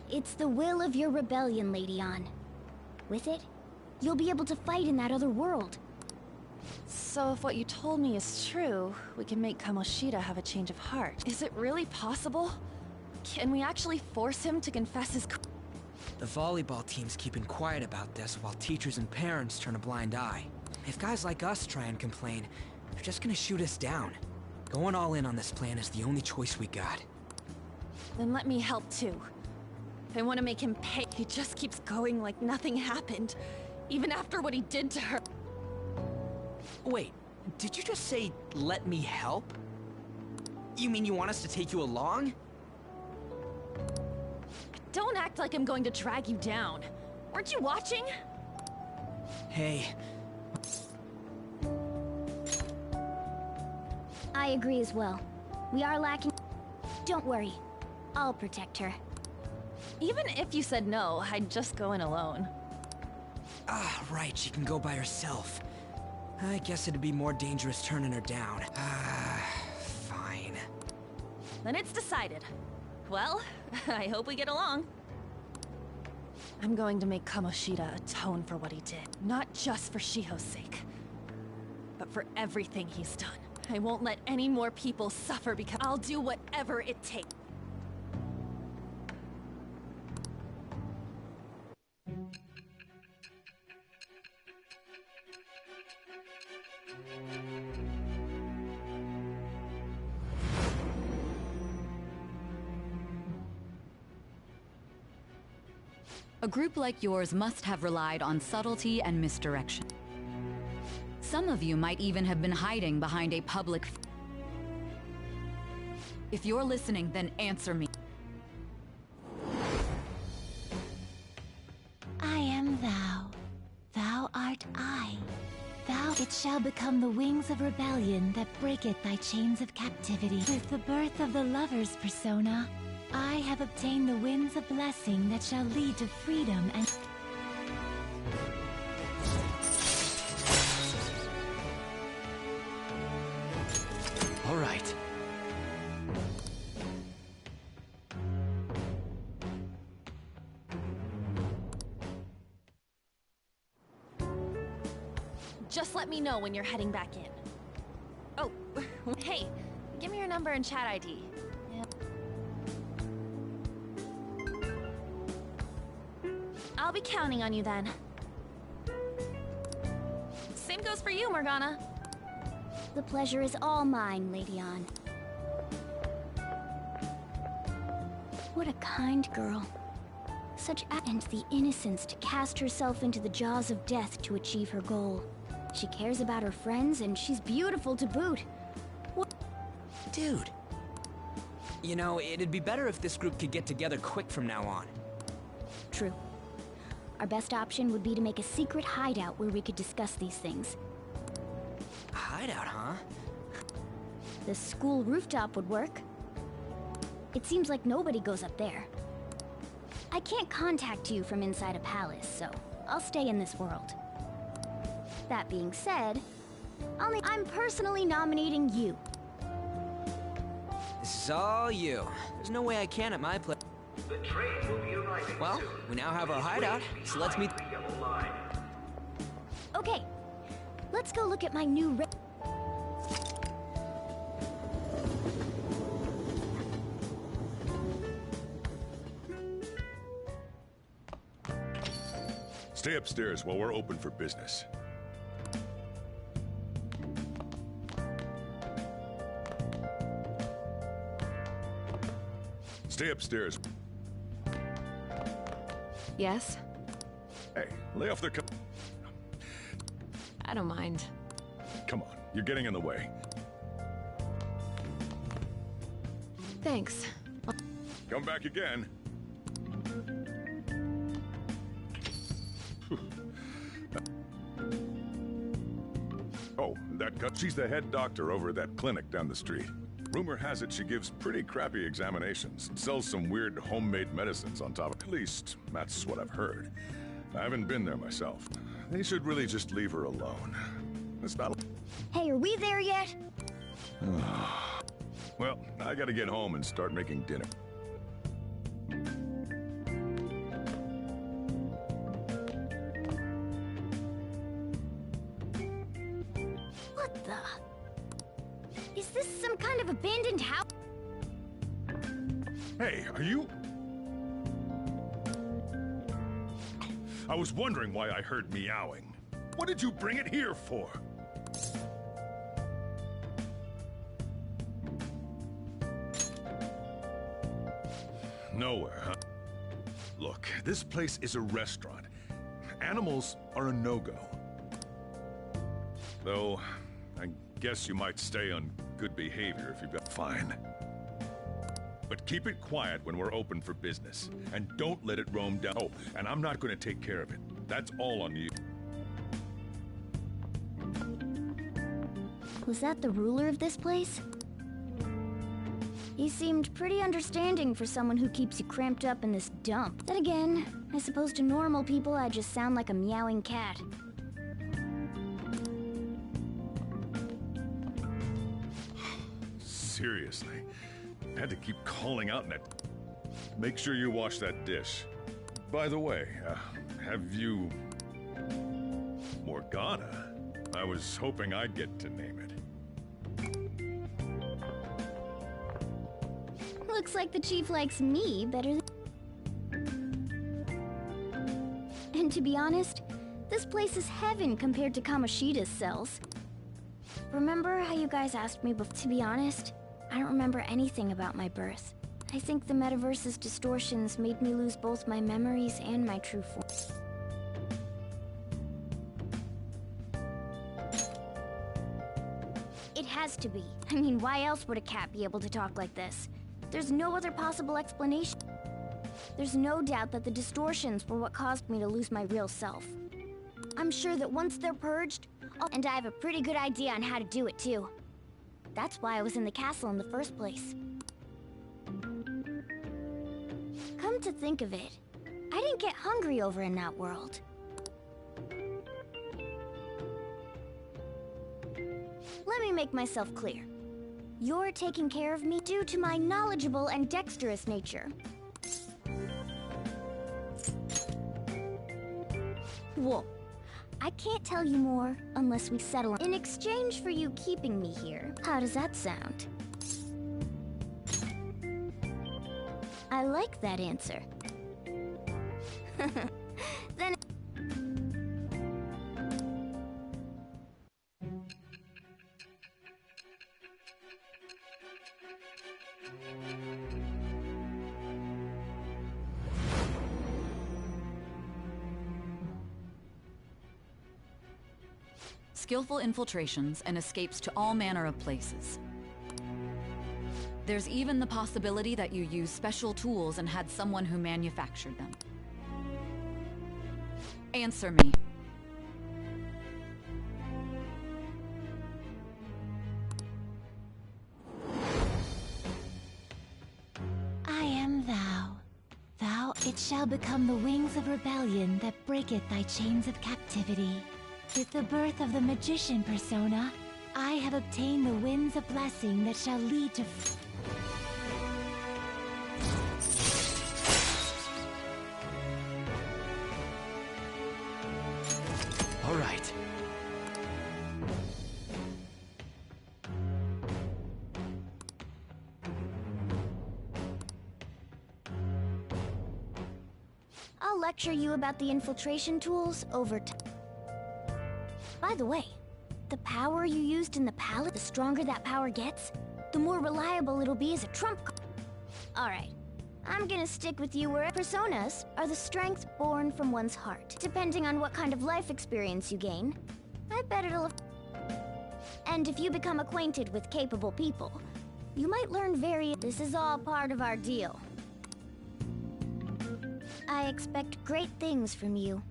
It's the will of your rebellion, Lady On. With it, you'll be able to fight in that other world. So if what you told me is true, we can make Kamoshida have a change of heart. Is it really possible? Can we actually force him to confess his... The volleyball team's keeping quiet about this while teachers and parents turn a blind eye. If guys like us try and complain, they're just gonna shoot us down. Going all in on this plan is the only choice we got. Then let me help too. I want to make him pay. He just keeps going like nothing happened, even after what he did to her. Wait, did you just say, let me help? You mean you want us to take you along? Don't act like I'm going to drag you down. Weren't you watching? Hey. I agree as well. We are lacking... Don't worry. I'll protect her. Even if you said no, I'd just go in alone. Ah, right, she can go by herself. I guess it'd be more dangerous turning her down. Fine. Then it's decided. Well, I hope we get along. I'm going to make Kamoshida atone for what he did. Not just for Shiho's sake, but for everything he's done. I won't let any more people suffer because I'll do whatever it takes. A group like yours must have relied on subtlety and misdirection. Some of you might even have been hiding behind a public... If you're listening, then answer me. I am thou. Thou art I. Thou it shall shall become the wings of rebellion that breaketh thy chains of captivity. With the birth of the lover's persona, I have obtained the winds of blessing that shall lead to freedom and... All right. Just let me know when you're heading back in. Oh, hey, give me your number and chat ID. I'll be counting on you then. Same goes for you, Morgana. The pleasure is all mine, Lady Ann. What a kind girl. And the innocence to cast herself into the jaws of death to achieve her goal. She cares about her friends, and she's beautiful to boot. What? Dude. You know, it'd be better if this group could get together quick from now on. True. Our best option would be to make a secret hideout where we could discuss these things. A hideout, huh? The school rooftop would work. It seems like nobody goes up there. I can't contact you from inside a palace, so I'll stay in this world. That being said, I'm personally nominating you. This is all you. There's no way I can at my place. The train will be arriving Well, soon. we now have our hideout, so let's meet... Okay, let's go look at my new Stay upstairs while we're open for business. Stay upstairs. Yes? Hey, lay off the I don't mind. Come on, you're getting in the way. Thanks. Come back again. Oh, she's the head doctor over at that clinic down the street. Rumor has it she gives pretty crappy examinations and sells some weird homemade medicines on top of it. At least, that's what I've heard. I haven't been there myself. They should really just leave her alone. It's not... Hey, are we there yet? Well, I gotta get home and start making dinner. What the? Is this some kind of abandoned house? Hey, are you... I was wondering why I heard meowing. What did you bring it here for? Nowhere, huh? Look, this place is a restaurant. Animals are a no-go. Though, I guess you might stay on good behavior if you've got... Fine. But keep it quiet when we're open for business. And don't let it roam down. Oh, and I'm not going to take care of it. That's all on you. Was that the ruler of this place? He seemed pretty understanding for someone who keeps you cramped up in this dump. Then again, I suppose to normal people I just sound like a meowing cat. Seriously. Had to keep calling out in that... Make sure you wash that dish. By the way, have you... Morgana? I was hoping I'd get to name it. Looks like the chief likes me better And to be honest, this place is heaven compared to Kamoshida's cells. Remember how you guys asked me before? To be honest, I don't remember anything about my birth. I think the metaverse's distortions made me lose both my memories and my true form. It has to be. I mean, why else would a cat be able to talk like this? There's no other possible explanation. There's no doubt that the distortions were what caused me to lose my real self. I'm sure that once they're purged, And I have a pretty good idea on how to do it, too. That's why I was in the castle in the first place. Come to think of it, I didn't get hungry over in that world. Let me make myself clear. You're taking care of me due to my knowledgeable and dexterous nature. Whoa. I can't tell you more unless we settle in exchange for you keeping me here. How does that sound? I like that answer. Then... Skillful infiltrations and escapes to all manner of places. There's even the possibility that you used special tools and had someone who manufactured them. Answer me. I am thou. Thou, it shall become the wings of rebellion that breaketh thy chains of captivity. With the birth of the magician persona, I have obtained the winds of blessing that shall lead to... All right. I'll lecture you about the infiltration tools over time. By the way, the power you used in the palace, the stronger that power gets, the more reliable it'll be as a trump card. Alright, I'm gonna stick with you where personas are the strength born from one's heart. Depending on what kind of life experience you gain, I bet it'll... And if you become acquainted with capable people, you might learn This is all part of our deal. I expect great things from you.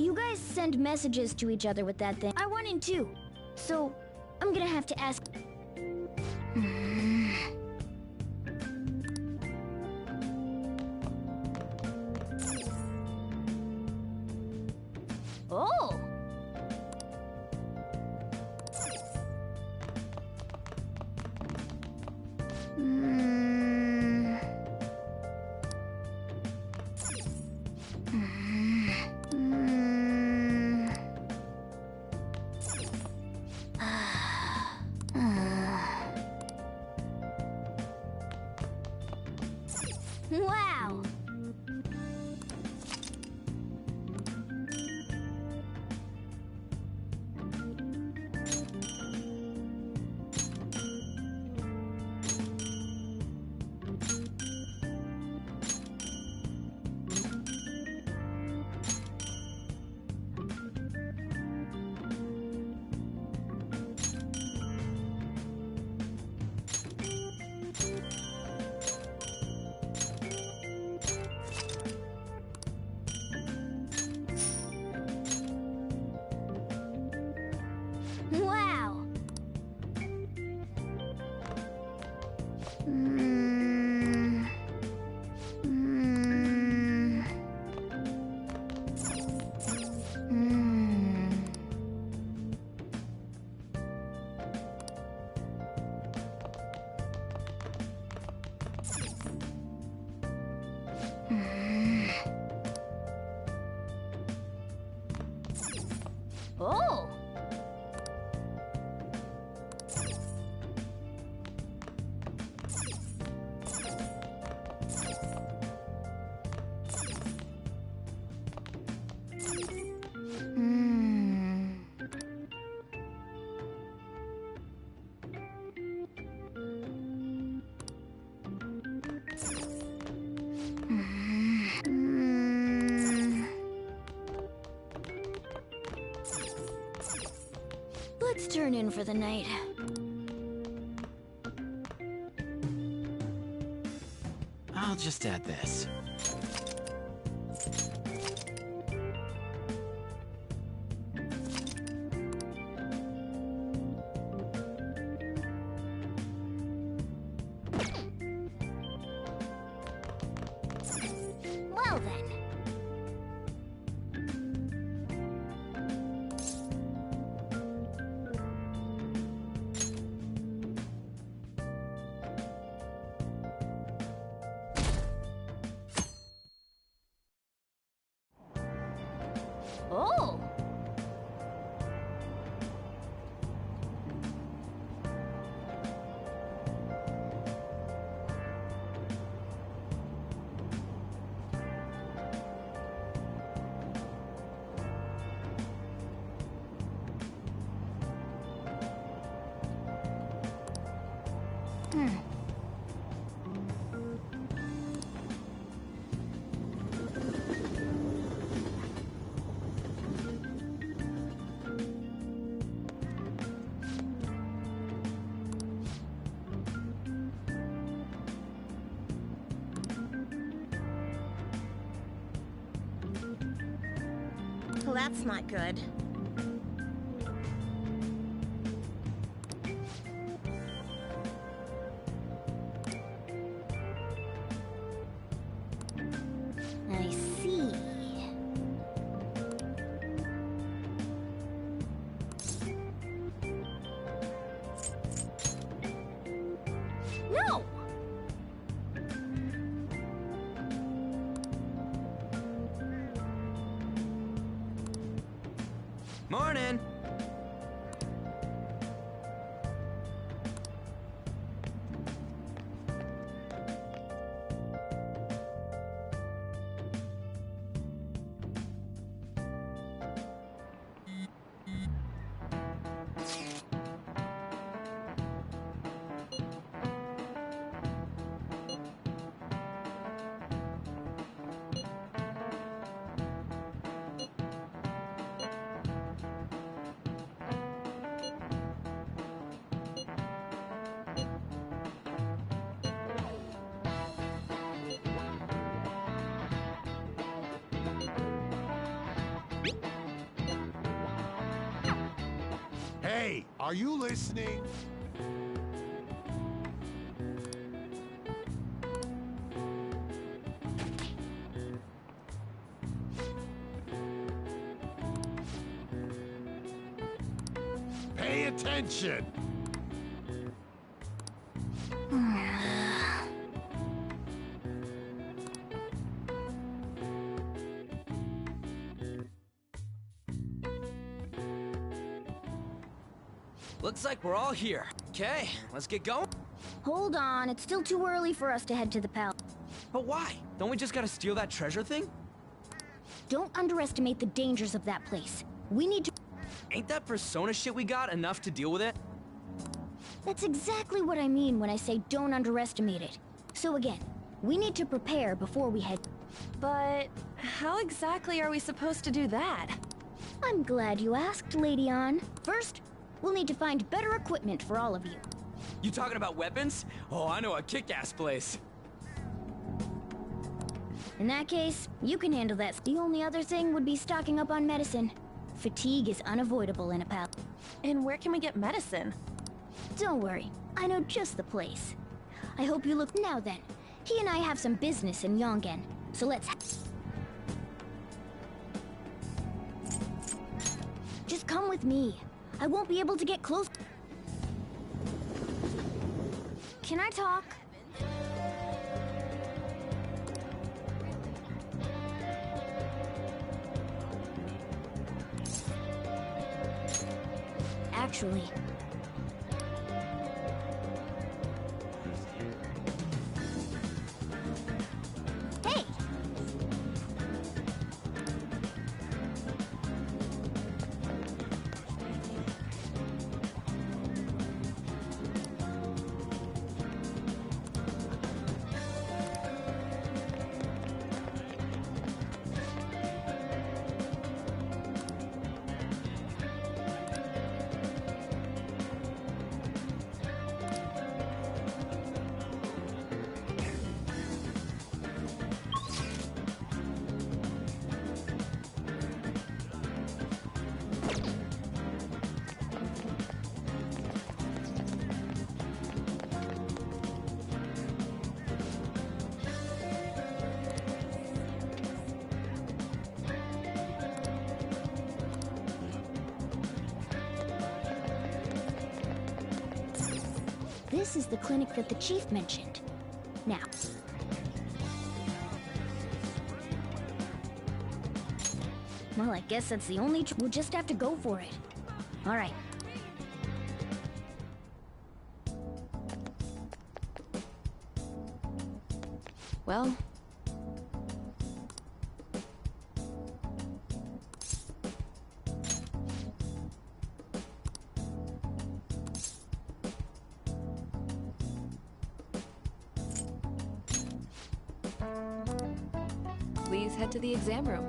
You guys send messages to each other with that thing. I want in too. So, I'm gonna have to ask... Oh! Wow! Wow! Oh! in for the night. I'll just add this. Well then. Oh! Well, that's not good. I see. No! Morning! Hey, are you listening? Pay attention! Looks like we're all here. Okay, let's get going. Hold on, it's still too early for us to head to the palace. But why? Don't we just gotta steal that treasure thing? Don't underestimate the dangers of that place. We need to... Ain't that persona shit we got enough to deal with it? That's exactly what I mean when I say don't underestimate it. So again, we need to prepare before we head... But how exactly are we supposed to do that? I'm glad you asked, Lady Ann. First, we'll need to find better equipment for all of you. You talking about weapons? Oh, I know a kick-ass place. In that case, you can handle that. The only other thing would be stocking up on medicine. Fatigue is unavoidable in a palace. And where can we get medicine? Don't worry, I know just the place. I hope you look... Now then, he and I have some business in Yongen, so let's... Just come with me. I won't be able to get close. Can I talk? Actually... Hey! This is the clinic that the chief mentioned. Now. Well, I guess that's the only we'll just have to go for it. All right. Well... Please head to the exam room.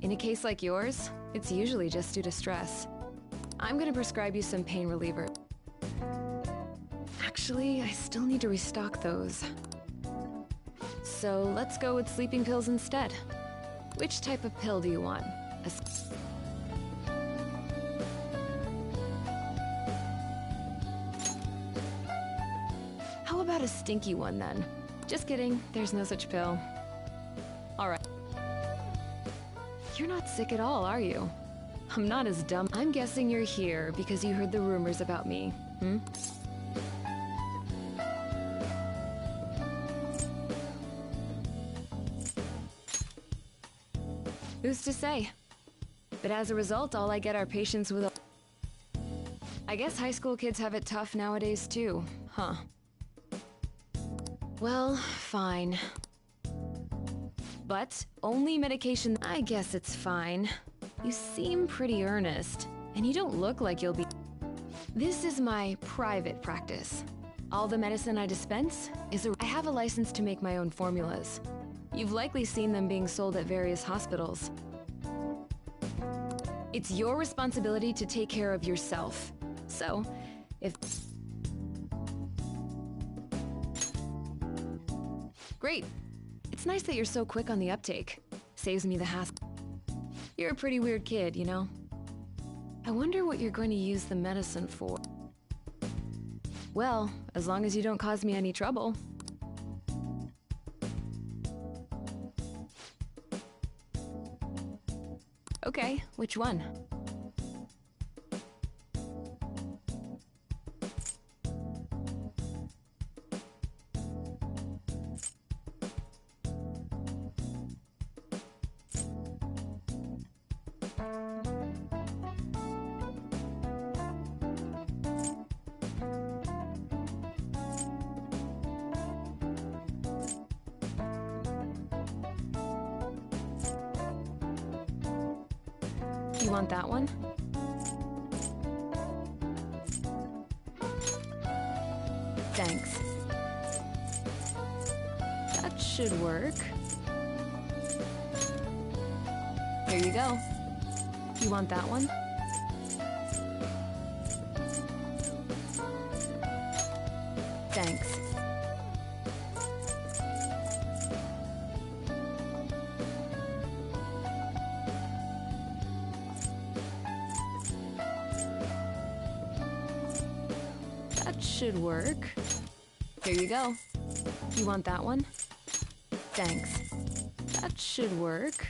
In a case like yours, it's usually just due to stress. I'm gonna prescribe you some pain reliever. Actually, I still need to restock those. So let's go with sleeping pills instead. Which type of pill do you want? How about a stinky one then? Just kidding, there's no such pill. Alright. You're not sick at all, are you? I'm not as dumb. I'm guessing you're here because you heard the rumors about me, hmm? Who's to say? But as a result, all I get are patients with I guess high school kids have it tough nowadays too, huh? Well, fine. But only medication. I guess it's fine. You seem pretty earnest, and you don't look like you'll be. This is my private practice. All the medicine I dispense is I have a license to make my own formulas. You've likely seen them being sold at various hospitals. It's your responsibility to take care of yourself. So, if... Great. It's nice that you're so quick on the uptake. Saves me the hassle. You're a pretty weird kid, you know? I wonder what you're going to use the medicine for. Well, as long as you don't cause me any trouble. Okay, which one? You want that one? Thanks. That should work. Here you go. You want that one? Thanks. Should work. Here you go. You want that one? Thanks. That should work.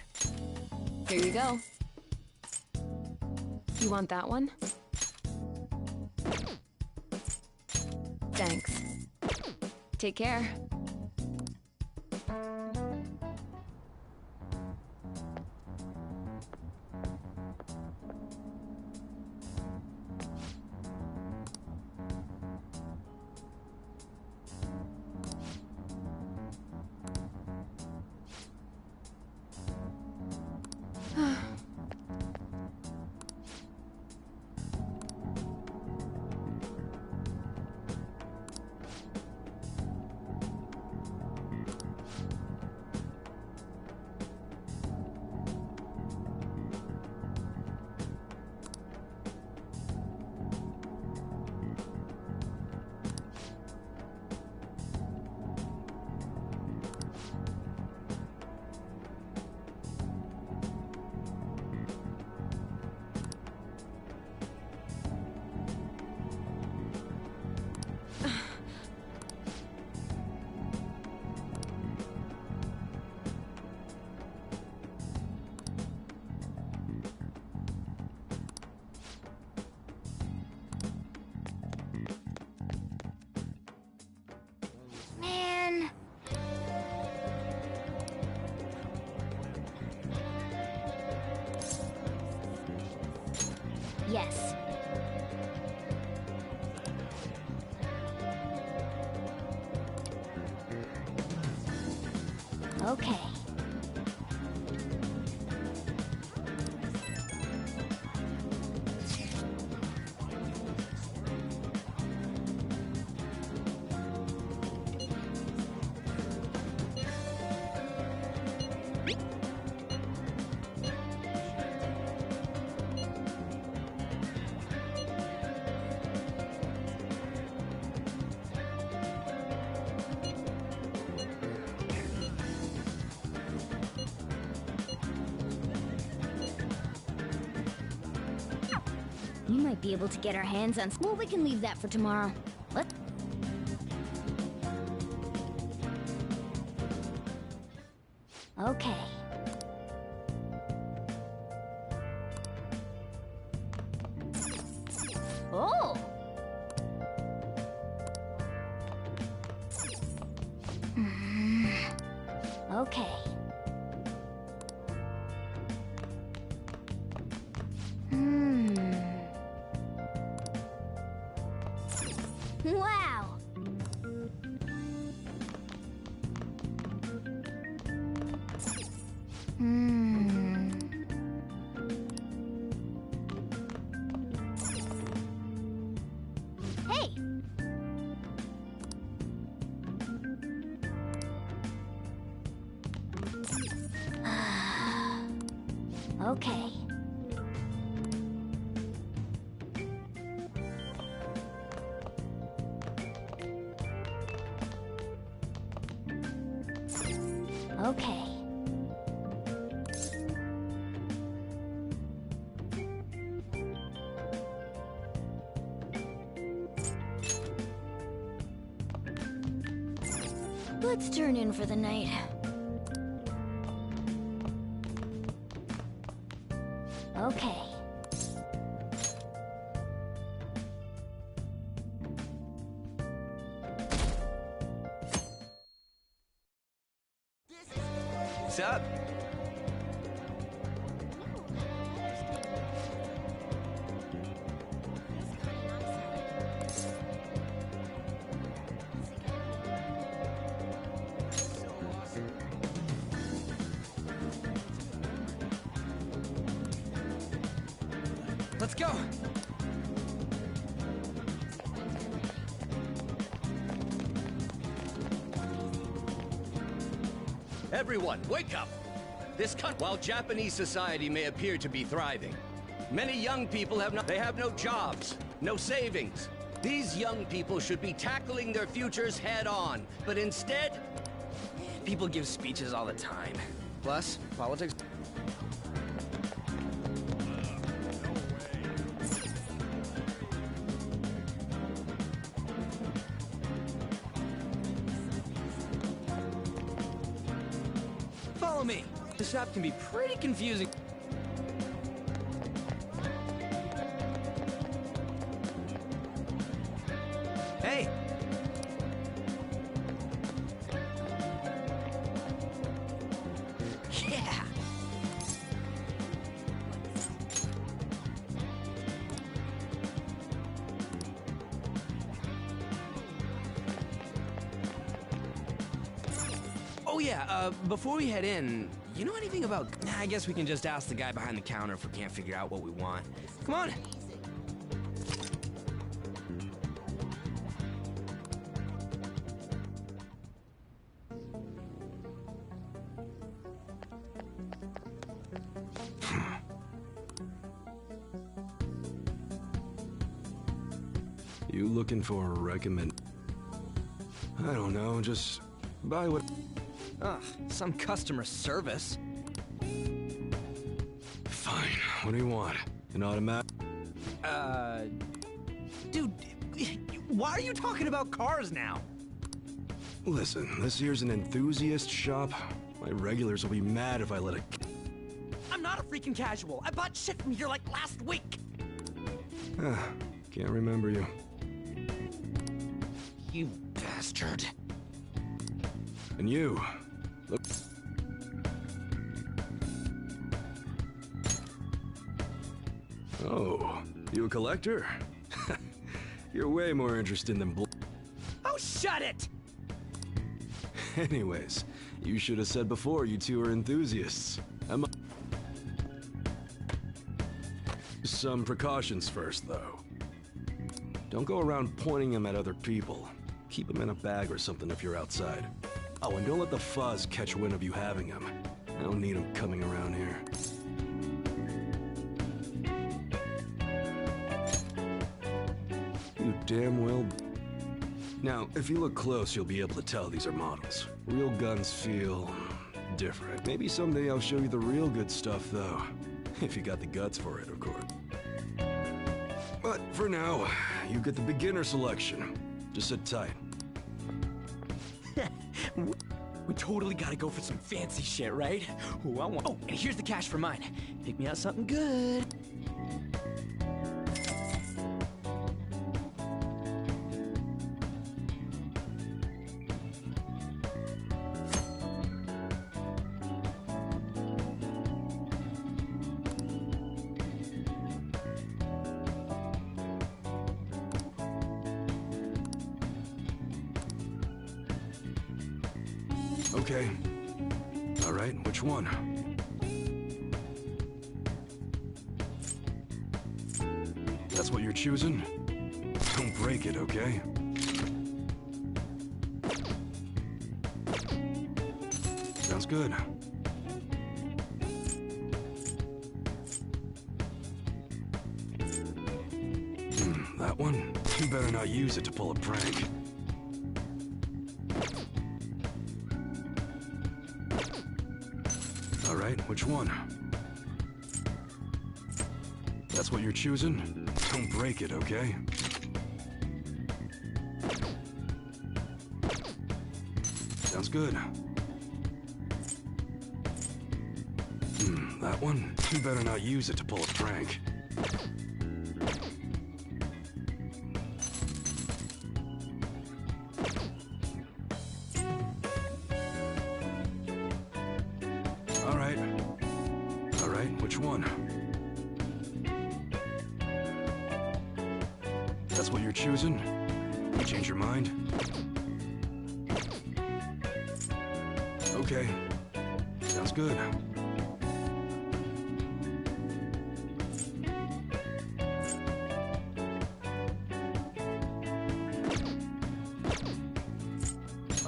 Here you go. You want that one? Thanks. Take care. Yes. Okay. We might be able to get our hands on... Well, we can leave that for tomorrow. What? Okay. Oh! Okay. Wow! Hey! Okay. Okay. Let's turn in for the night. Okay. What's up? Let's go! Everyone, wake up! While Japanese society may appear to be thriving, many young people have no jobs, no savings. These young people should be tackling their futures head-on, but instead... People give speeches all the time. Plus, politics... Follow me. The shop can be pretty confusing. Hey! Yeah! Oh yeah, before we head in, you know anything about... Nah, I guess we can just ask the guy behind the counter if we can't figure out what we want. Come on! You looking for a recommend? I don't know, just buy what... Ugh, some customer service. Fine, what do you want? An automatic? Dude, why are you talking about cars now? Listen, this here's an enthusiast shop. My regulars will be mad if I let it... I'm not a freaking casual. I bought shit from here like last week. Can't remember you. You bastard. And you, look... Oh, You a collector? You're way more interested than Oh, shut it! Anyways, you should have said before you two are enthusiasts. Some precautions first, though. Don't go around pointing them at other people. Keep them in a bag or something if you're outside. Oh, and don't let the fuzz catch wind of you having them. I don't need them coming around here. You damn well... Now, if you look close, you'll be able to tell these are models. Real guns feel... different. Maybe someday I'll show you the real good stuff, though. If you got the guts for it, of course. But for now, you get the beginner selection. Just sit tight. We totally gotta go for some fancy shit, right? Ooh, I want... Oh, and here's the cash for mine. Pick me out something good. Okay. All right, which one? That's what you're choosing? Don't break it, okay? Sounds good. That one? You better not use it to pull a prank. All right, which one? That's what you're choosing? Don't break it, okay? Sounds good. That one? You better not use it to pull a prank. All right, which one? That's what you're choosing? You change your mind? Okay, sounds good.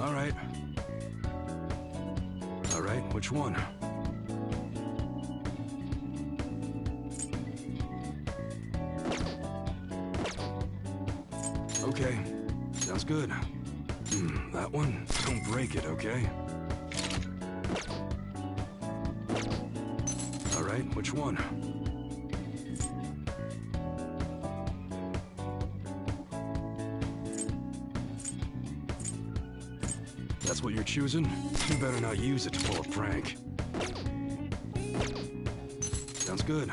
All right. All right, which one? Okay, sounds good. That one? Don't break it, okay? All right, which one? That's what you're choosing? You better not use it to pull a prank. Sounds good.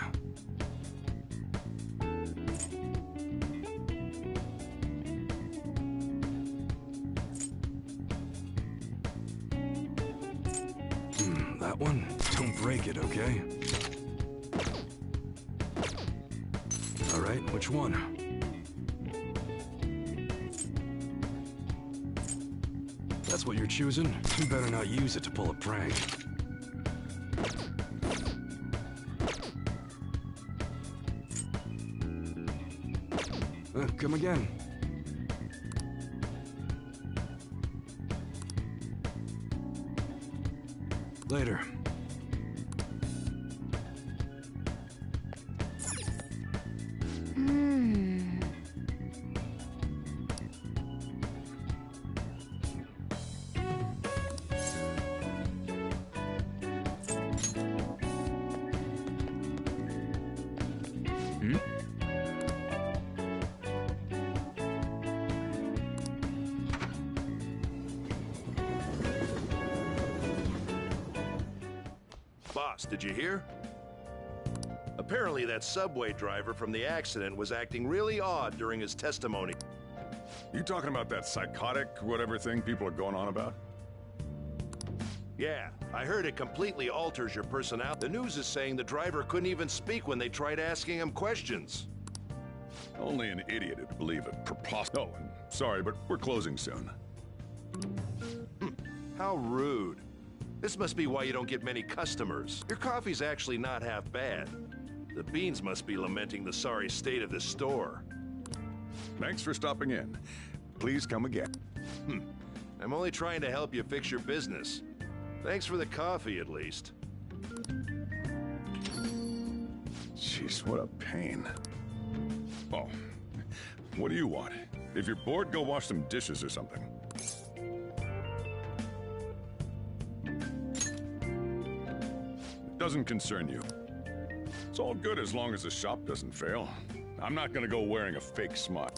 That one? Don't break it, okay? All right, which one? That's what you're choosing? You better not use it to pull a prank. Come again. Later. Boss, did you hear? Apparently that subway driver from the accident was acting really odd during his testimony. You talking about that psychotic whatever thing people are going on about? Yeah, I heard it completely alters your personality. The news is saying the driver couldn't even speak when they tried asking him questions. Only an idiot would believe it. Oh, and sorry, but we're closing soon. How rude. This must be why you don't get many customers. Your coffee's actually not half bad. The beans must be lamenting the sorry state of this store. Thanks for stopping in. Please come again. I'm only trying to help you fix your business. Thanks for the coffee, at least. Jeez, what a pain. Oh, what do you want? If you're bored, go wash some dishes or something. It doesn't concern you. It's all good as long as the shop doesn't fail. I'm not gonna go wearing a fake smile.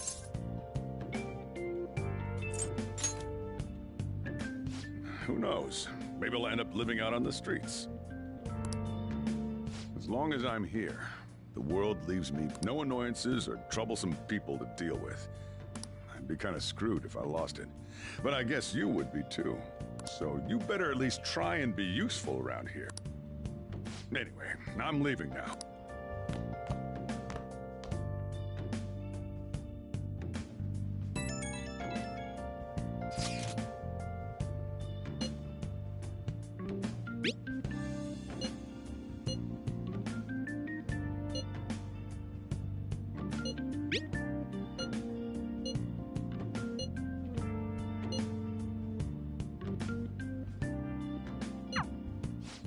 Who knows? Maybe I'll end up living out on the streets. As long as I'm here, the world leaves me no annoyances or troublesome people to deal with. I'd be kind of screwed if I lost it. But I guess you would be too. So you better at least try and be useful around here. Anyway, I'm leaving now.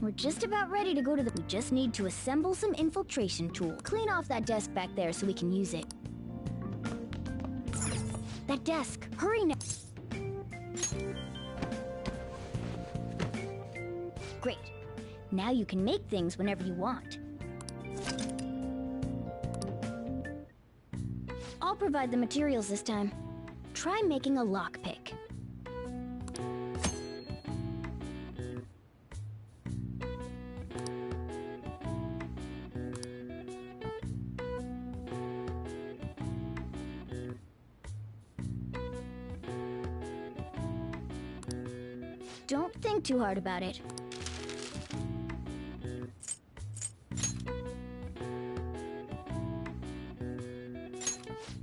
We're just about ready to go to the... We just need to assemble some infiltration tool. Clean off that desk back there so we can use it. That desk! Hurry now! Great. Now you can make things whenever you want. I'll provide the materials this time. Try making a lockpick. Don't think too hard about it.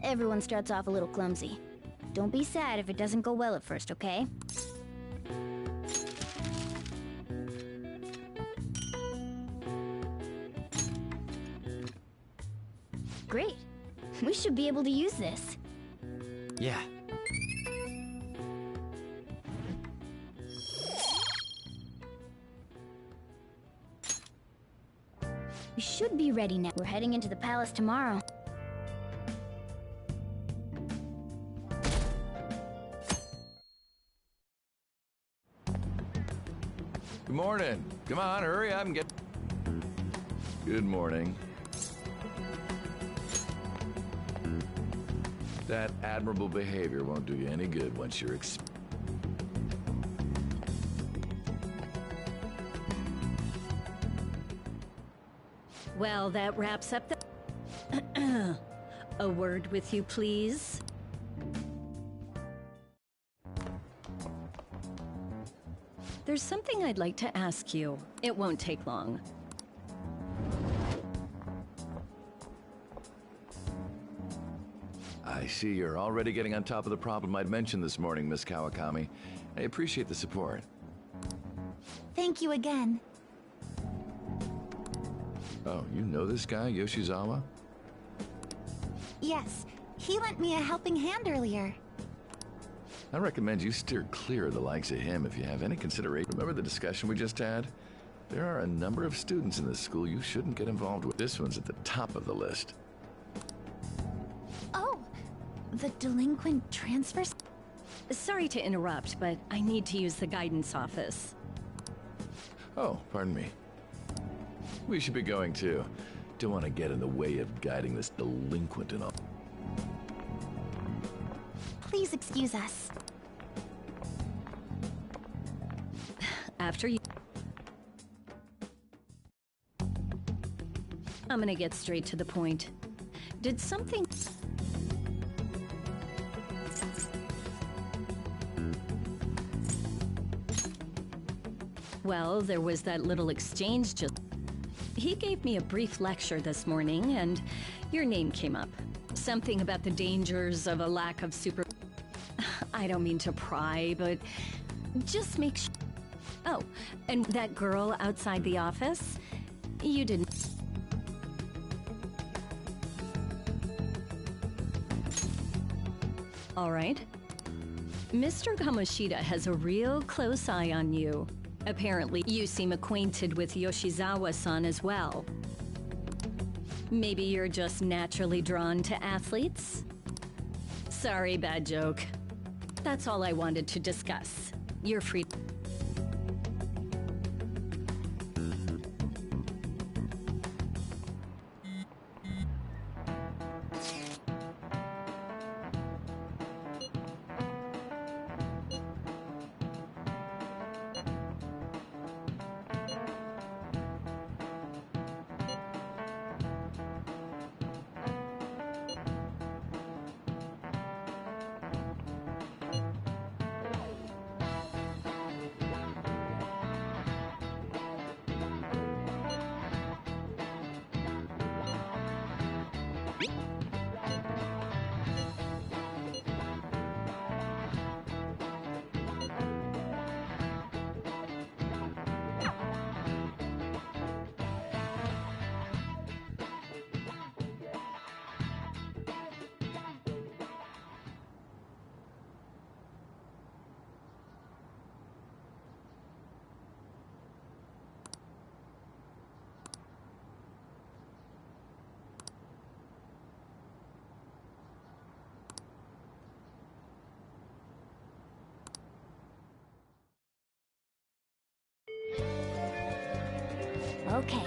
Everyone starts off a little clumsy. Don't be sad if it doesn't go well at first, okay? Great. We should be able to use this. Yeah. We should be ready now. We're heading into the palace tomorrow. Good morning. Come on, hurry up and get... Good morning. That admirable behavior won't do you any good once you're Well, that wraps up the... A word with you, please. There's something I'd like to ask you. It won't take long. I see you're already getting on top of the problem I'd mentioned this morning, Miss Kawakami. I appreciate the support. Thank you again. Oh, you know this guy, Yoshizawa? Yes, he lent me a helping hand earlier. I recommend you steer clear of the likes of him if you have any consideration. Remember the discussion we just had? There are a number of students in this school you shouldn't get involved with. This one's at the top of the list. Oh, the delinquent transfers? Sorry to interrupt, but I need to use the guidance office. Oh, pardon me. We should be going too. Don't want to get in the way of guiding this delinquent and all. Please excuse us. After you... I'm gonna get straight to the point. Did something... Well, there was that little exchange just... He gave me a brief lecture this morning, and your name came up. Something about the dangers of a lack of super... I don't mean to pry, but just make sure... Oh, and that girl outside the office? You didn't... All right. Mr. Kamoshida has a real close eye on you. Apparently, you seem acquainted with Yoshizawa-san as well. Maybe you're just naturally drawn to athletes? Sorry, bad joke. That's all I wanted to discuss. You're free. Okay.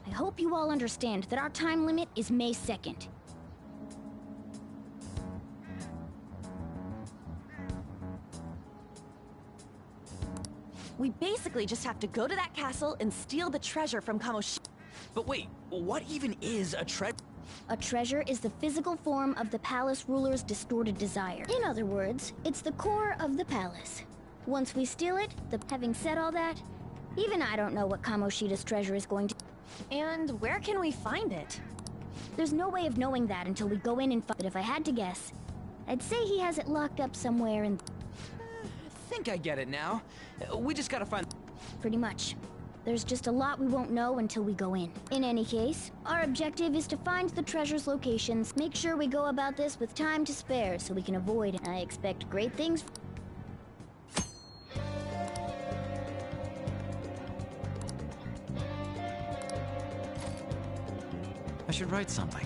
I hope you all understand that our time limit is May 2nd. We basically just have to go to that castle and steal the treasure from Kamoshida. But wait, what even is a treasure? A treasure is the physical form of the palace ruler's distorted desire. In other words, it's the core of the palace. Once we steal it, having said all that, even I don't know what Kamoshida's treasure is going to... And where can we find it? There's no way of knowing that until we go in and find it. If I had to guess, I'd say he has it locked up somewhere in... I think I get it now. We just gotta find... Pretty much. There's just a lot we won't know until we go in. In any case, our objective is to find the treasure's locations, make sure we go about this with time to spare so we can avoid... I expect great things... I should write something.